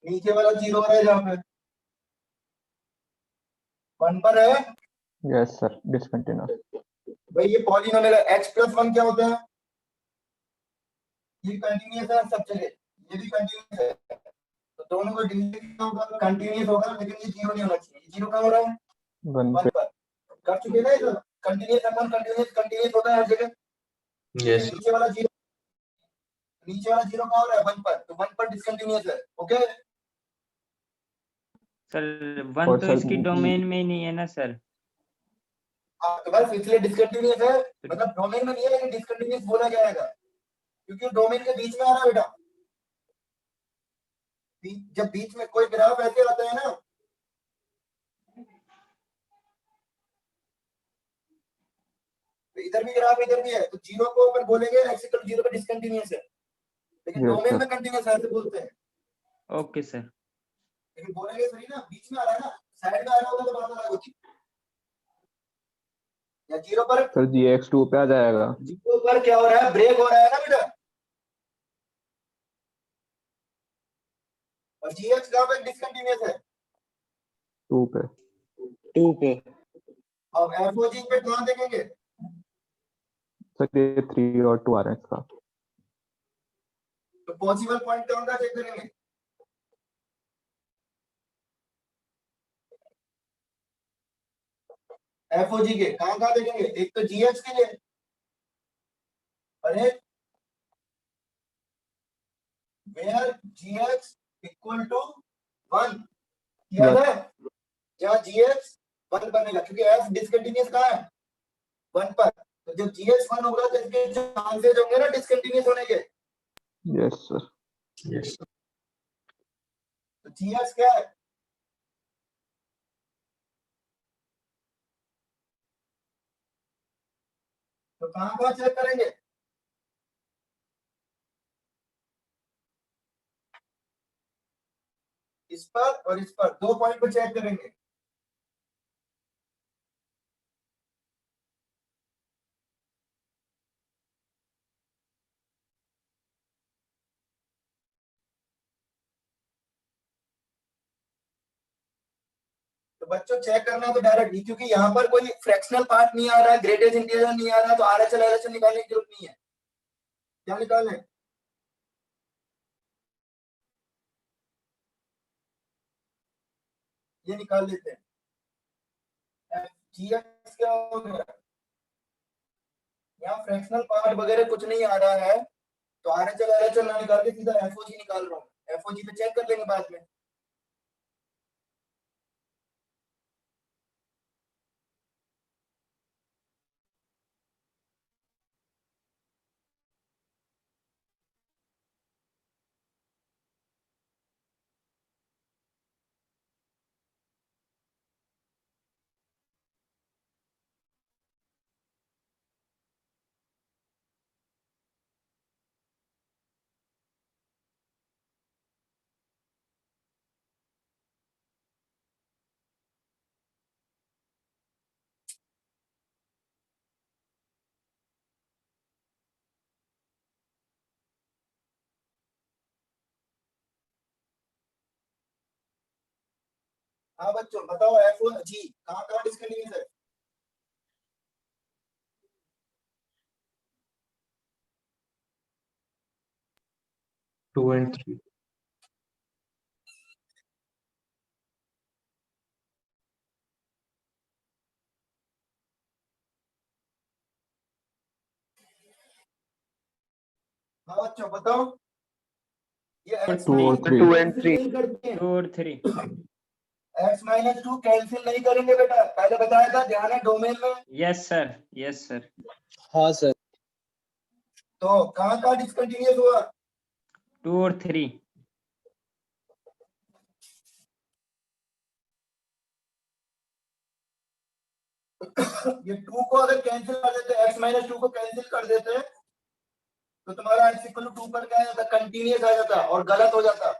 नीचे वाला जीरो है जहाँ पे 1 पर है Yes, sir. Discontinuous. भाई, ये पॉलिनोमियल है। x+1 क्या होता है? ये कंटिन्यूअस है सब जगह, ये भी कंटिन्यूअस है, तो दोनों को डिवीजन क्या होगा? कंटिन्यूअस होगा, लेकिन ये जीरो नहीं होना चाहिए। जीरो कहाँ हो रहा है? 1 1 पर। कर चुके ना ये कंटिन्यूअस अपॉन कंटिन्यूअस होता है हर जगह। Yes. नीचे वाला जीरो कहाँ हो रहा है? 1 पर, तो 1 पर डिसकंटिन्यूअस है। ओके सर और 1 तो सर इसकी डोमेन में ही नहीं है ना सर। तो बस इसलिए डिसकंटिन्यूअस है, मतलब डोमेन में नहीं है लेकिन डिसकंटिन्यूअस बोला जाएगा क्योंकि डोमेन के बीच में आ रहा है बेटा। जब बीच में कोई ग्राफ ऐसे आता है ना, तो इधर भी ग्राफ इधर भी है, तो जीरो को अपन बोलेंगे x इक्वल टू 0 पे डिसकंटिन्यूअस है, लेकिन Yes, डोमेन sir. में कंटिन्यूअस ऐसे बोलते हैं। Okay sir. लेकिन बोलेंगे सही ना, बीच में आ रहा है ना, साइड में आ रहा होता तो बात अलग होती। या जीरो पर, सर GX 2 पे आ जाएगा। जीरो पर क्या हो रहा है? ब्रेक हो रहा है ना बेटा। और जीएक्स कहाँ पे डिसकंटिन्यूअस है? 2 पे। 2 पे। अब एफओजी पे कहाँ देखेंगे? सर ये 3 और 2 आ रहे हैं इसका। तो पॉसिबल पॉइंट कौन सा चेक करेंगे? एफओजी के कहाँ देखेंगे? एक तो जीएक्स के लिए, अरे वेयर जीएक्स इक्वल टू 1 किया था, जहाँ जीएक्स 1 बनेगा, क्योंकि एफ डिसकंटिन्यूअस कहाँ है? 1 पर। तो जब जीएक्स 1 होगा तो इसके चांसेस होंगे ना डिसकंटिन्यूअस होने के। Yes, sir. Yes. तो जीएक्स क्या है? तो कहाँ चेक करेंगे? इस पर और इस पर, 2 पॉइंट पर चेक करेंगे। तो बच्चों चेक करना तो डायरेक्ट नहीं, क्योंकि यहाँ पर कोई फ्रैक्शनल पार्ट नहीं आ रहा है, ग्रेटेस्ट इंटीजर नहीं आ रहा है, तो आरएचएल एलएचएल निकालने की जरूरत नहीं है। क्या निकालना है? ये निकाल लेते हैं। जीएक्स क्या हो गया? यहाँ फ्रैक्शनल पार्ट वगैरह कुछ नहीं आ रहा है, तो आरएचएल एलएचएल ना निकाल के सीधा एफओजी निकाल रहा हूँ। एफओजी पे चेक कर लेंगे बाद में। हाँ बच्चों बताओ, एफओजी कहाँ डिस्कंटिन्यूअस है? 2 and 3. हाँ बच्चों बताओ, ये x 2 और 3 2 and 3 नहीं करते हैं, 2 और 3 x माइनस 2 कैंसिल नहीं करेंगे बेटा, पहले बताया था, ध्यान है डोमेन में। यस सर हाँ सर। तो कहाँ कहाँ डिसकंटिन्यूअस हुआ? 2 और 3 ये 2 को अगर कैंसिल कर देते, x माइनस 2 को कैंसिल कर देते, तो तुम्हारा x इक्वल टू 2 पर क्या आ जाता, कंटिन्यूअस आ जाता और गलत हो जाता।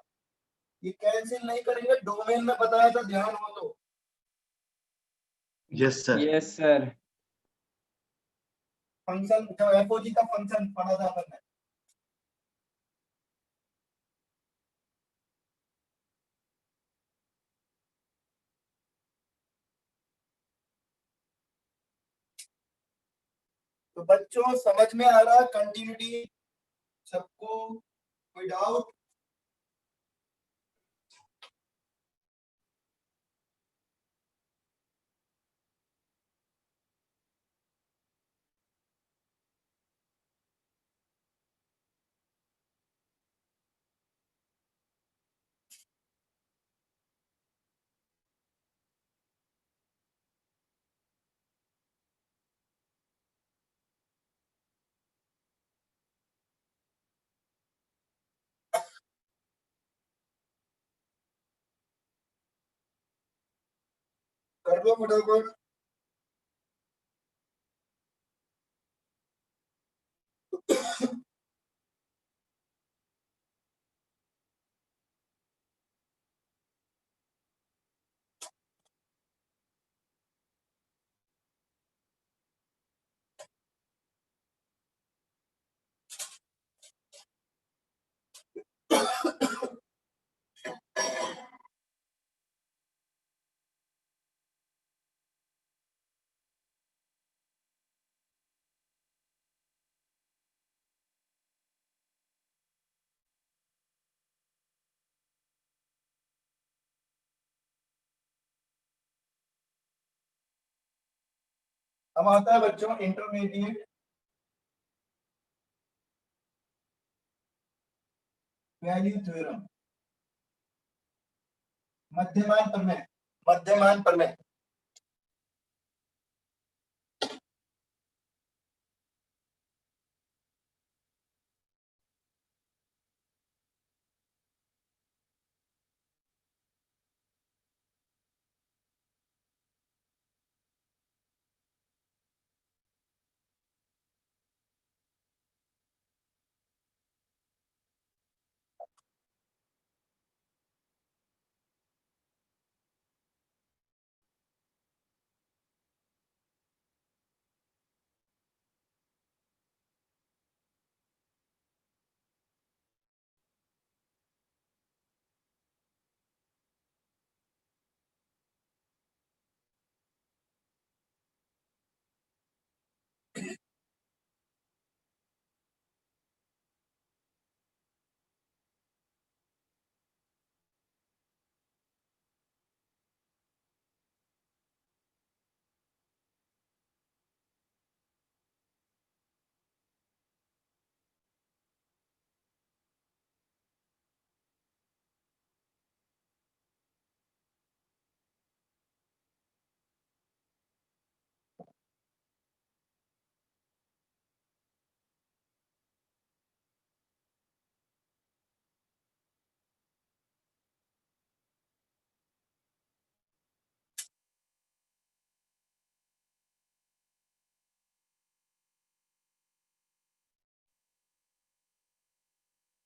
ये कैंसिल नहीं करेंगे, डोमेन में बताया था, ध्यान हो तो। Yes, sir. Yes sir function जो एफओजी का फंक्शन पढ़ा था अपन ने, तो बच्चों समझ में आ रहा कंटिन्यूटी सबको? कोई डाउट? कर लो फटाफट। अब आता है बच्चों इंटरमीडिएट वैल्यू थ्योरम, मध्यमान प्रमेय, मध्यमान प्रमेय।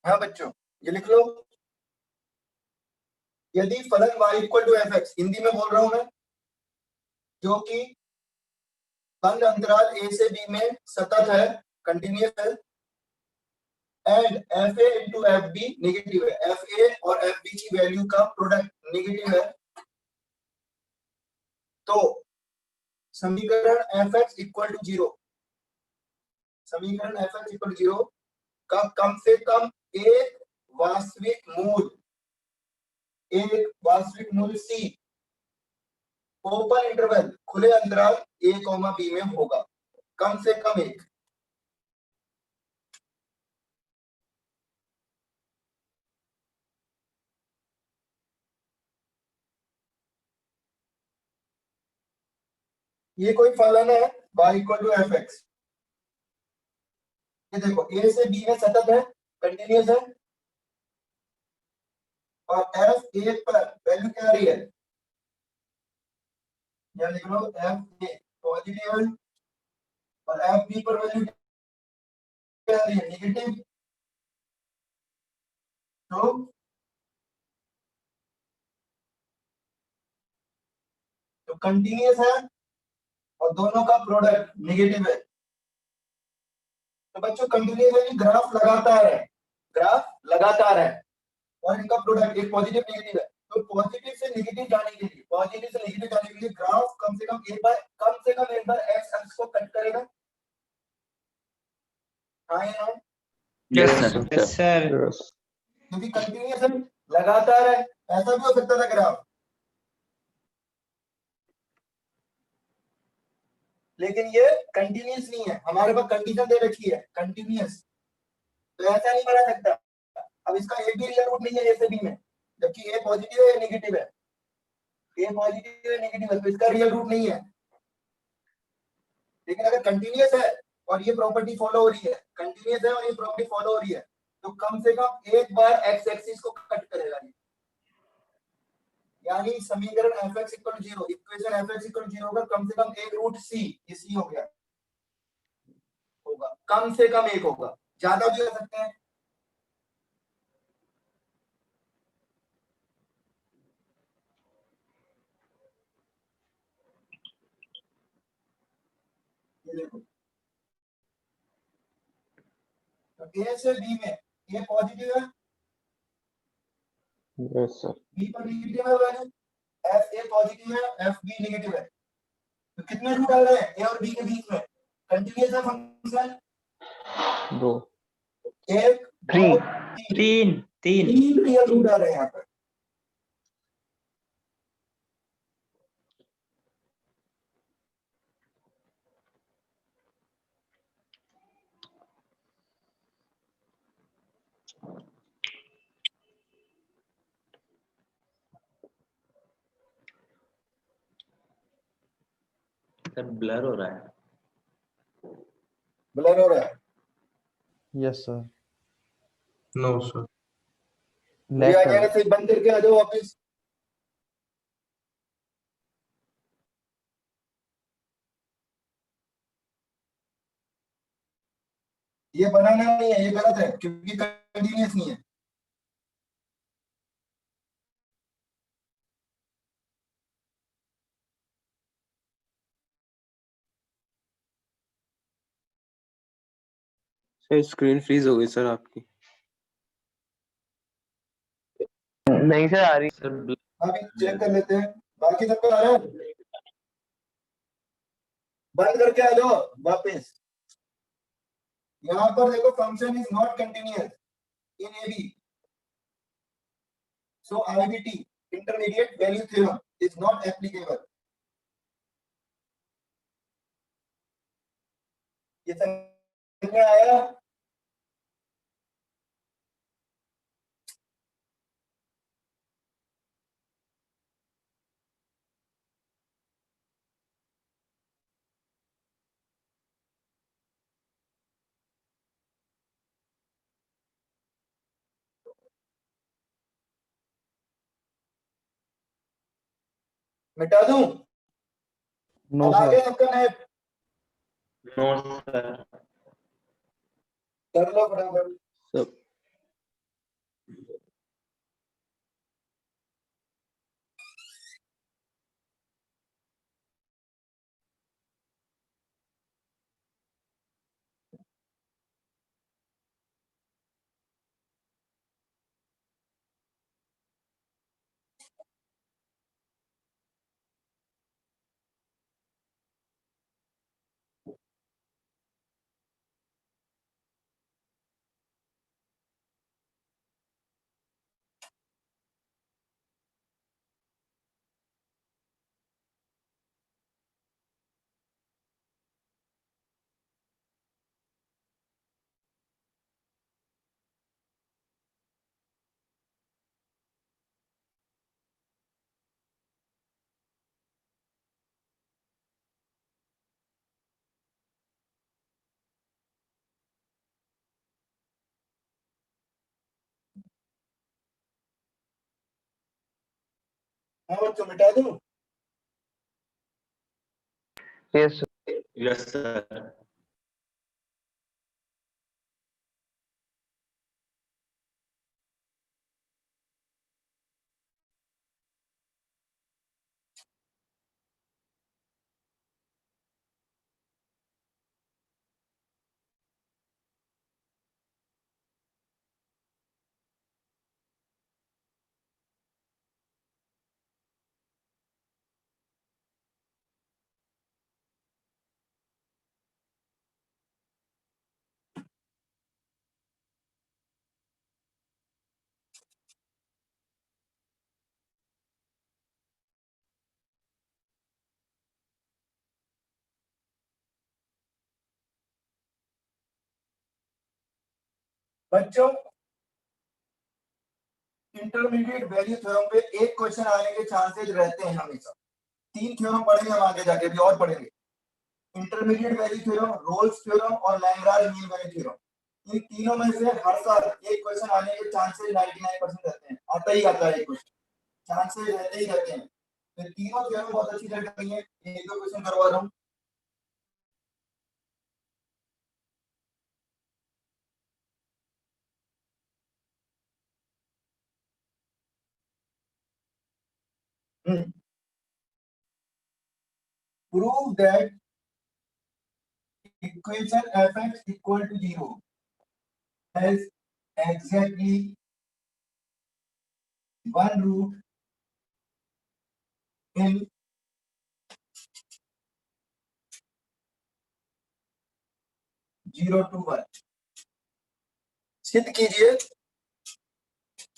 हाँ बच्चों ये लिख लो, यदि फलन y equal to F X, Hindi में बोल रहा हूं मैं, जो कि बंद अंतराल a से b में सतत है, कंटिन्यूअस है, and F A into F B negative है, एफ ए और एफ बी की वैल्यू का प्रोडक्ट नेगेटिव है, तो समीकरण एफ एक्स इक्वल टू 0, समीकरण एफ एक्स इक्वल टू 0 का कम से कम एक वास्तविक मूल, एक वास्तविक मूल c ओपन इंटरवल खुले अंतराल a, b में होगा, कम से कम एक। ये कोई फलन है y equal to F X. ये देखो a से b में सतत है, कंटिन्यूअस है, और f a पर वैल्यू क्या आ रही है, या लिख लो f a पॉजिटिव है और f b पर वैल्यू क्या आ रही है, नेगेटिव। तो कंटिन्यूअस है और दोनों का प्रोडक्ट नेगेटिव है। तो बच्चों कंटिन्यूअस है कि ग्राफ लगातार है, ग्राफ लगातार है, और इनका प्रोडक्ट एक पॉजिटिव नेगेटिव है। तो पॉजिटिव से नेगेटिव जाने के लिए, पॉजिटिव से नेगेटिव जाने के लिए ग्राफ कम से कम एक बार एक्स अक्ष को कट करेगा। हाँ या no? Yes, Yes, sir. sir. Yes, sir. Yes. क्योंकि कंटिन्यूअस है, लगातार है, ऐसा भी हो सकता था ग्राफ, लेकिन ये कंटिन्यूअस नहीं है। हमारे पास कंडीशन दे रखी है कंटिन्यूअस, तो ऐसा नहीं बना सकता। अब इसका एक भी रियल रूट नहीं है ए से बी में, जबकि ए पॉजिटिव है या नेगेटिव है, ए पॉजिटिव है नेगेटिव है, तो इसका रियल रूट नहीं है। लेकिन अगर कंटिन्यूअस है और ये प्रॉपर्टी फॉलो हो रही है, कंटिन्यूअस है और ये प्रॉपर्टी फॉलो हो रही है, तो कम से कम एक बार एक्स एक्सिस को कट करेगा ये। यानी समीकरण fx equal to 0, equation fx equal to 0 का कम से कम एक रूट c, ये c हो गया, होगा कम से कम एक होगा, ज्यादा भी हो सकते हैं। ये देखो, तो a से b में a पॉजिटिव है, Yes, sir. b पर नेगेटिव है वैल्यू, f a पॉजिटिव है, f b नेगेटिव है। तो कितने रूट आ रहे हैं a और b के बीच में, कंटीन्यूअस है फंक्शन, 2. एक दो Three. तीन, तीन तीन रियल रूट आ रहे हैं यहाँ पर। सर ब्लर हो रहा है। ब्लर हो रहा है, यस सर। No, sir. मुझे आ जाएगा, सही बंद करके आ जाओ वापस। ये बनाना नहीं है, ये गलत है क्योंकि कंटीन्यूअस नहीं है। सर स्क्रीन फ्रीज हो गई सर आपकी। नहीं सर आ रही। सर अभी चेक कर लेते हैं, बाकी सबको आ रहा है। बंद करके आ जाओ वापस। यहाँ पर देखो function is not continuous in A B, so IVT intermediate value theorem is not applicable. ये समझ में आया? मिटा दूं? नो अब आ सर। गया सबका नेट? No sir. कर लो फटाफट। सब हाँ बच्चों मिटा दूं? Yes, sir. Yes, sir. बच्चों इंटरमीडिएट वैल्यू थ्योरम पे एक क्वेश्चन आने के चांसेस रहते हैं हमेशा। 3 थ्योरम पढ़ेंगे हम आगे जाके, अभी और पढ़ेंगे। Intermediate value theorem, Rolle's theorem और लैग्रांज मीन वैल्यू थ्योरम, इन तीनों में से हर साल एक क्वेश्चन आने के चांसेस 99% रहते हैं। आता ही आता है क्वेश्चन, चांसेस रहते ही रहते हैं। तो तीनों थ्योरम बहुत अच्छी तरह करनी है। एक दो क्वेश्चन करवा रहा हूँ। Prove that equation fx equal to 0 has exactly one root in 0 to 1। सिद्ध कीजिए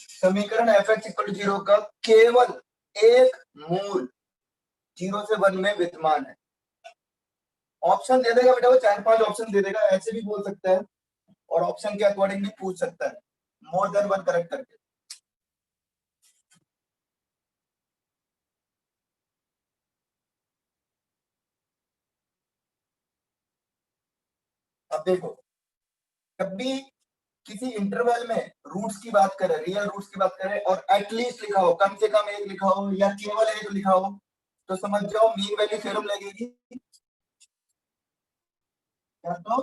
समीकरण fx इक्वल टू 0 का केवल एक मूल 0 से 1 में विद्यमान है। ऑप्शन दे देगा बेटा, वो 4-5 ऑप्शन दे देगा, ऐसे भी बोल सकता है और ऑप्शन के अकॉर्डिंग भी पूछ सकता है, मोर देन 1 करेक्ट करके। अब देखो, जब भी किसी इंटरवल में रूट्स की बात करें, रियल रूट्स की बात करें और एटलीस्ट लिखा हो, कम से कम एक लिखा हो या केवल एक लिखा हो, तो समझ जाओ मीन वैल्यू थ्योरम लगेगी, या तो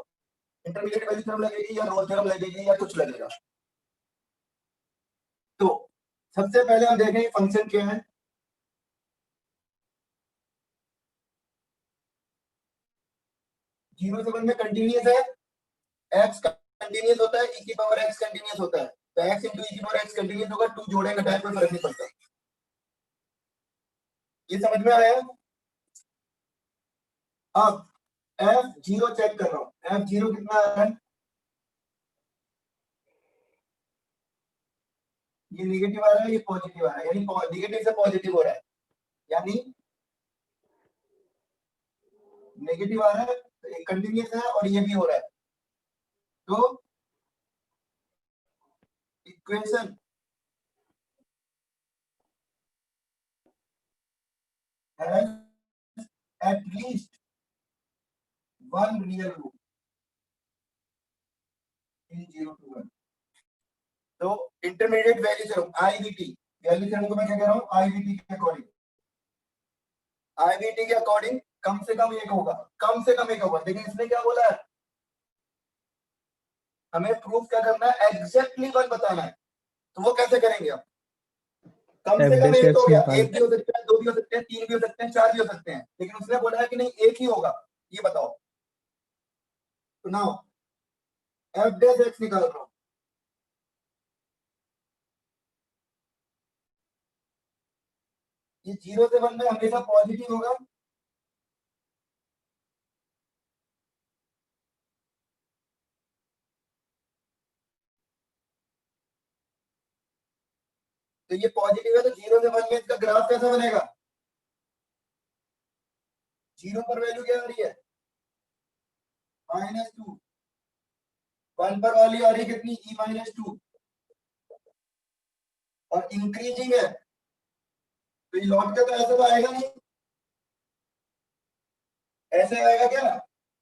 इंटरमीडिएट वैल्यू थ्योरम लगेगी या रोल थ्योरम लगेगी या कुछ लगेगा। तो सबसे पहले हम देखेंगे फंक्शन क्या है। जीरो से 1 में कंटिन्यूअस है, x कंटिन्यूअस होता है, e की पावर x कंटिन्यूअस होता है, तो x into e की पावर x कंटिन्यूअस होगा, 2 जोड़े घटाए कोई फर्क नहीं पड़ता। ये समझ में आया? अब f0 चेक कर रहा हूं, f0 कितना आ रहा है? ये नेगेटिव आ रहा है, ये पॉजिटिव आ रहा है, यानी नेगेटिव से पॉजिटिव हो रहा है, यानी नेगेटिव आ रहा है, तो ये कंटिन्यूअस है और ये भी हो रहा है। तो equation has at least one real root in 0 to 1। तो intermediate value theorem IVT, value theorem को मैं क्या कह रहा हूं, IVT के अकॉर्डिंग, IVT के अकॉर्डिंग कम से कम एक होगा, कम से कम एक होगा। लेकिन इसने क्या बोला है, हमें प्रूफ क्या करना है, एग्जैक्टली 1 बताना है। तो वो कैसे करेंगे आप? कम से कम एक तो हो गया, एक भी हो सकता है, 2 भी हो सकते हैं, 3 भी हो सकते हैं, 4 भी हो सकते हैं, लेकिन उसने बोला है कि नहीं एक ही होगा, ये बताओ। तो नाउ f डैश x निकाल रहा हूं, ये 0 से 1 में हमेशा पॉजिटिव होगा, तो ये पॉजिटिव है, तो 0 से 1 में इसका ग्राफ कैसा बनेगा? 0 पर वैल्यू क्या आ रही है, -2, 1 पर वाली आ रही है कितनी, e-2, और इंक्रीजिंग है, तो ये लौट के तो ऐसा तो आएगा नहीं, ऐसे आएगा क्या,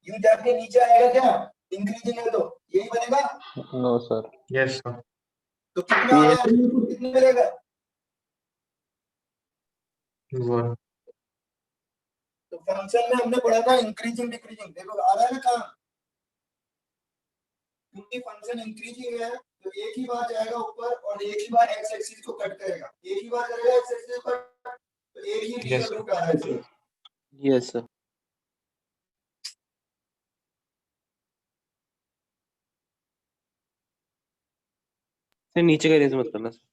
यू जाके नीचे आएगा क्या, इंक्रीजिंग है तो यही बनेगा। No, sir. Yes, sir. तो कितना आ रहा है, कितने मिलेगा, 1. तो फंक्शन में हमने पढ़ा था इंक्रीजिंग डिक्रीजिंग, देखो आ रहा है ना काम, क्योंकि फंक्शन इंक्रीजिंग है तो एक ही बार जाएगा ऊपर और एक ही बार एक्स एक्सिस को कट करेगा, एक ही बार करेगा एक्स एक्सिस को कट, तो एक ही Yes, रियल रूट आ रहा है इसमें। Yes sir. सर नीचे का रेज मत करना sir.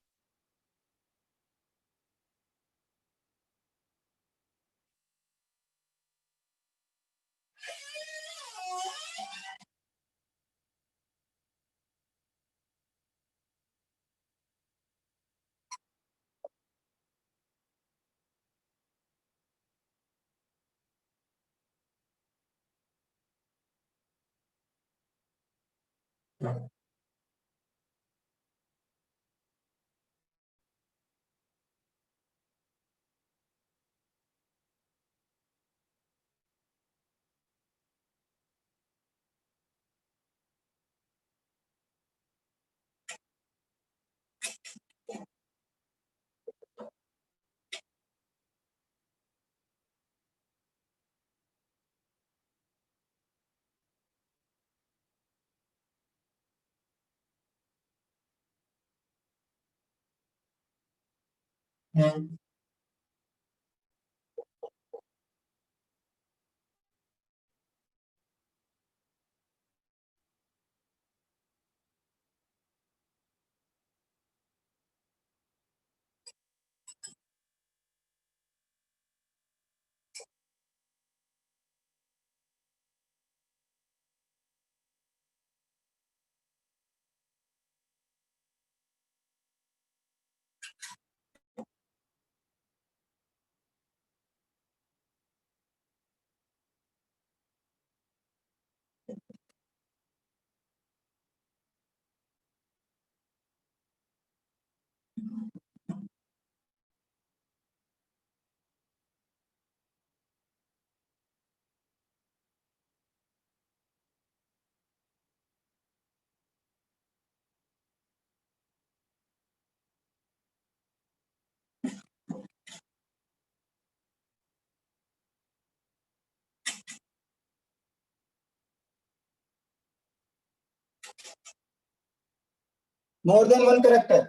More than one correct है।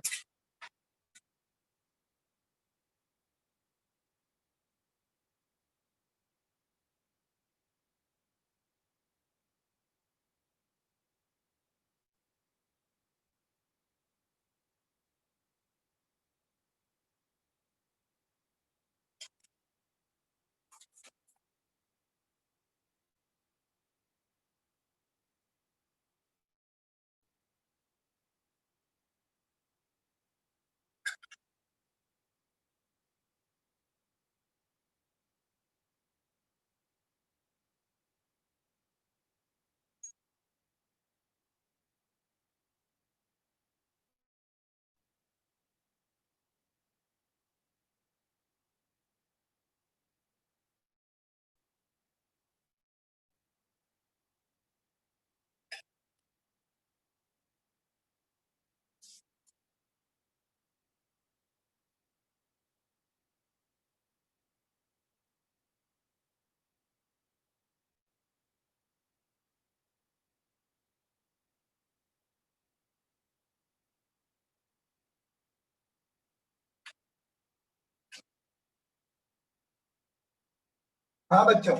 हाँ बच्चों,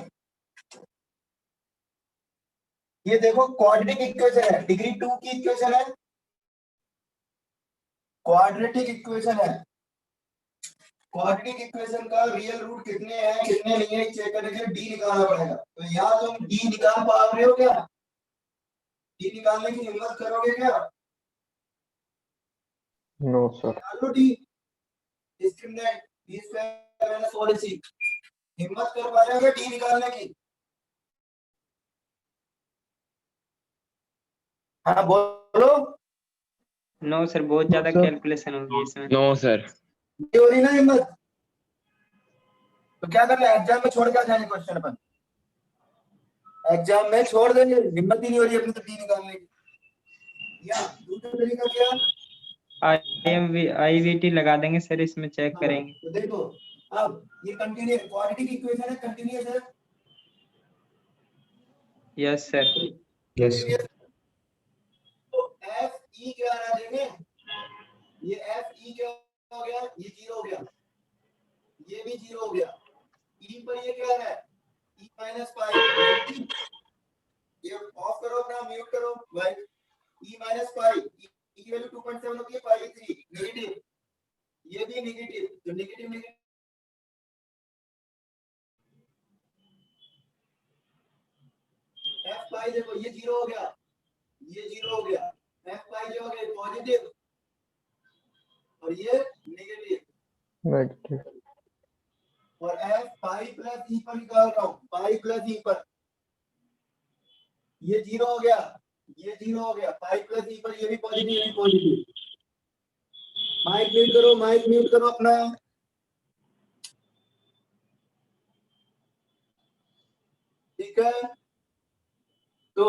ये देखो क्वाड्रेटिक इक्वेशन है, डिग्री 2 की इक्वेशन है, क्वाड्रेटिक इक्वेशन है। क्वाड्रेटिक इक्वेशन का रियल रूट कितने हैं कितने नहीं है चेक करने के लिए डी निकालना पड़ेगा। तो या तुम डी निकाल पा रहे हो क्या, डी निकालने की हिम्मत करोगे क्या? No, sir. निकालो D, discriminant D square minus 4ac, हिम्मत कर पा रहे हो क्या डी निकालने की? हाँ बोलो। नो सर, बहुत ज्यादा sir. कैलकुलेशन होगी इसमें। No sir. ये हो रही ना हिम्मत, तो क्या करना है एग्जाम में छोड़ के आ जाएंगे क्वेश्चन अपन, एग्जाम में छोड़ देंगे, हिम्मत ही नहीं हो रही अपनी तो डी निकालने की। या दूसरा तरीका क्या? IVT लगा देंगे सर, इसमें चेक हाँ, करेंगे। तो देखो अब ये कंटिन्यूअस क्वाड्रेटिक इक्वेशन है, कंटिन्यूअस है, यस सर। Yes, sir. तो एफ ई क्या आ रहा है देखें, ये एफ ई क्या हो गया, ये 0 हो गया, ये भी 0 हो गया, ई पर ये क्या है, ई माइनस पाई, ये ऑफ करो अपना, म्यूट करो भाई, ई माइनस पाई, ई की वैल्यू 2.7 होती है, पाई 3 नेगेटिव, ये भी नेगेटिव, तो नेगेटिव नेगेटिव एफ पाई देखो ये 0 हो गया, ये 0 हो गया, एफ पाई जो हो गया पॉजिटिव और ये नेगेटिव, नेगेटिव। और एफ पाई प्लस ई पर निकाल रहा हूं, पाई प्लस ई पर ये 0 हो गया, ये 0 हो गया, पाई प्लस ई पर ये भी पॉजिटिव, ये भी पॉजिटिव। माइक म्यूट करो अपना, ठीक है। तो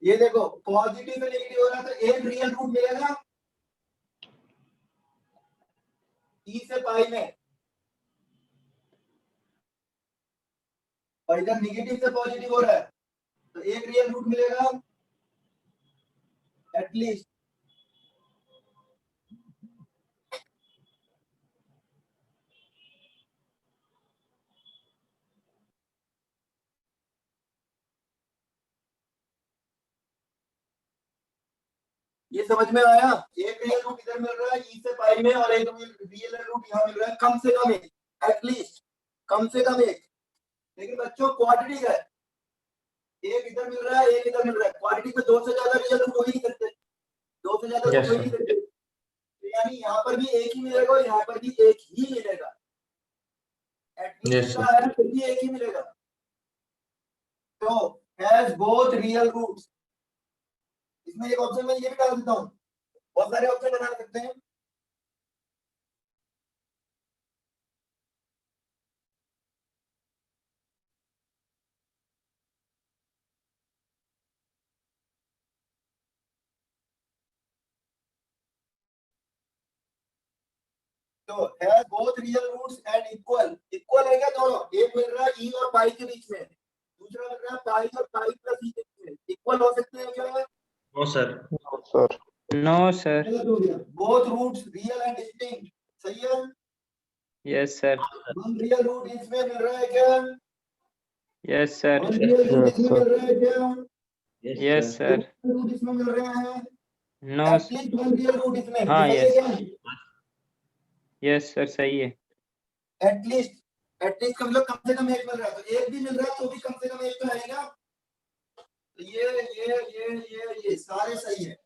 ये देखो पॉजिटिव से नेगेटिव हो रहा है, तो एक रियल रूट मिलेगा ई से पाई में, और इधर नेगेटिव से पॉजिटिव हो रहा है, तो एक रियल रूट मिलेगा एटलीस्ट। ये समझ में आया, एक रियल रूट इधर मिल रहा है ई से पाई में, और एक रियल रूट यहाँ मिल रहा है, कम से कम एक, एटलीस्ट कम से कम एक। लेकिन बच्चों क्वाड्रेटिक है, एक इधर मिल रहा है, एक इधर मिल रहा है, क्वाड्रेटिक में 2 से ज्यादा रियल रूट हो ही नहीं सकते, 2 से ज्यादा Yes, हो ही नहीं सकते, तो यानी यहाँ पर भी एक ही मिलेगा और यहाँ पर भी एक ही मिलेगा, Yes, एटलीस्ट sir. का है फिर भी एक ही मिलेगा। तो हैज बोथ रियल रूट्स, इसमें एक ऑप्शन मैं ये भी डाल देता हूँ, बहुत सारे ऑप्शन बना सकते हैं। तो has both real roots and equal, equal है क्या दोनों, एक मिल रहा है ई और पाई के बीच में, दूसरा मिल रहा है पाई और पाई प्लस ई के बीच में, इक्वल हो सकते हैं क्या, No, sir. No sir. No sir. गलत हो गया, both roots real and distinct, सही है। Yes sir. One real root इसमें मिल रहा है क्या, yes sir. One real root Yes, इसमें sir. मिल रहा है क्या, यस सर। रूट इसमें मिल रहे हैं, no. At least one real root इसमें, हाँ, ये सही है yes. क्या, यस सर सही है। एटलीस्ट कम से कम एक मिल रहा है, तो एक भी मिल रहा है तो भी कम से कम एक तो आएगा, तो ये सारे सही है।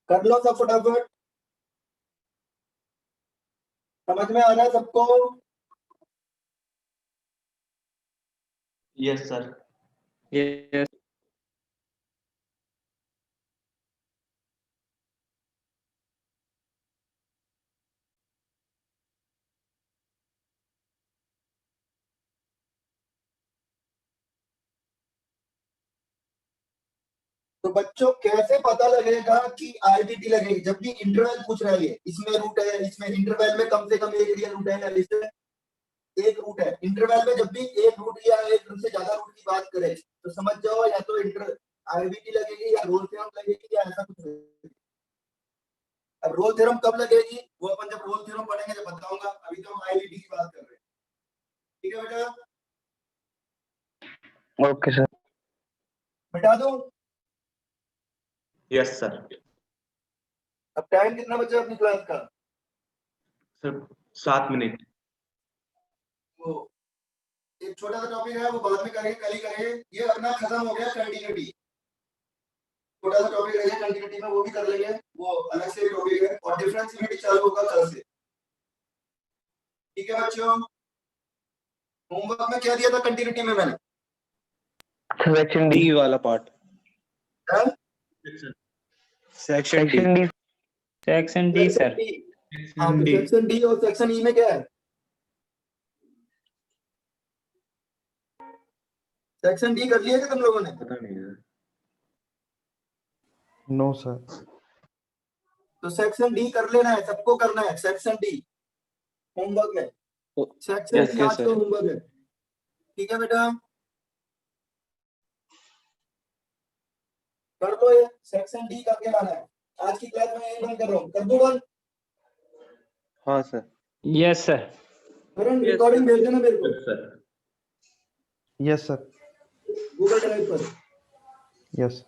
कर लो सब फटाफट, समझ में आ रहा है सबको, Yes, sir. यस। तो बच्चों कैसे पता लगेगा कि आईडीटी लगेगी, जब भी इंटरवल पूछ रहा है, इसमें रूट है, इसमें इंटरवल में कम से कम एक रियल रूट है या लिस्ट है, एक रूट है, इंटरवल में जब भी एक रूट या एक रूट से ज्यादा रूट की बात करें तो समझ जाओ या तो इंटर आईडीटी लगेगी या रोल थ्योरम लगेगी या ऐसा कुछ लगेगी। अब रोल थ्योरम कब लगेगी वो अपन जब रोल थ्योरम पढ़ेंगे जब बताऊंगा, अभी तो हम आईडीटी की बात कर रहे हैं, ठीक है बेटा, ओके सर। बता दो। Yes, sir. अब टाइम कितना बचा अपनी क्लास का, Sir, 7 minutes. वो एक छोटा सा टॉपिक है वो बाद में करेंगे, कल ही करेंगे, ये अपना खत्म हो गया कंटिन्यूटी, छोटा सा टॉपिक रहेगा कंटिन्यूटी में, वो भी कर लेंगे, वो अलग से टॉपिक है, और डिफरेंशिएबिलिटी चालू होगा कल से, ठीक है बच्चों। होमवर्क में क्या दिया था कंटिन्यूटी में मैंने, सेक्शन डी डी वाला पार्ट। हाँ? Section D. Section D section D sir. D। हाँ तो सेक्शन डी और सेक्शन ई में क्या है? सेक्शन डी कर लिया क्या तुम लोगों ने? पता नहीं सर। No, sir. तो सेक्शन डी कर लेना है, सबको करना है सेक्शन डी होमवर्क में। ओ, सेक्शन yes, डी yes, आज का sir. होमवर्क है, ठीक है बेटा? कर लो ये, सेक्शन डी करके लाना है। आज की क्लास में यही बंद कर रहा हूँ, कर दो बंद। हाँ sir. Yes sir. Karan recording भेज देना मेरे को sir Yes, sir. Google drive पर। Yes.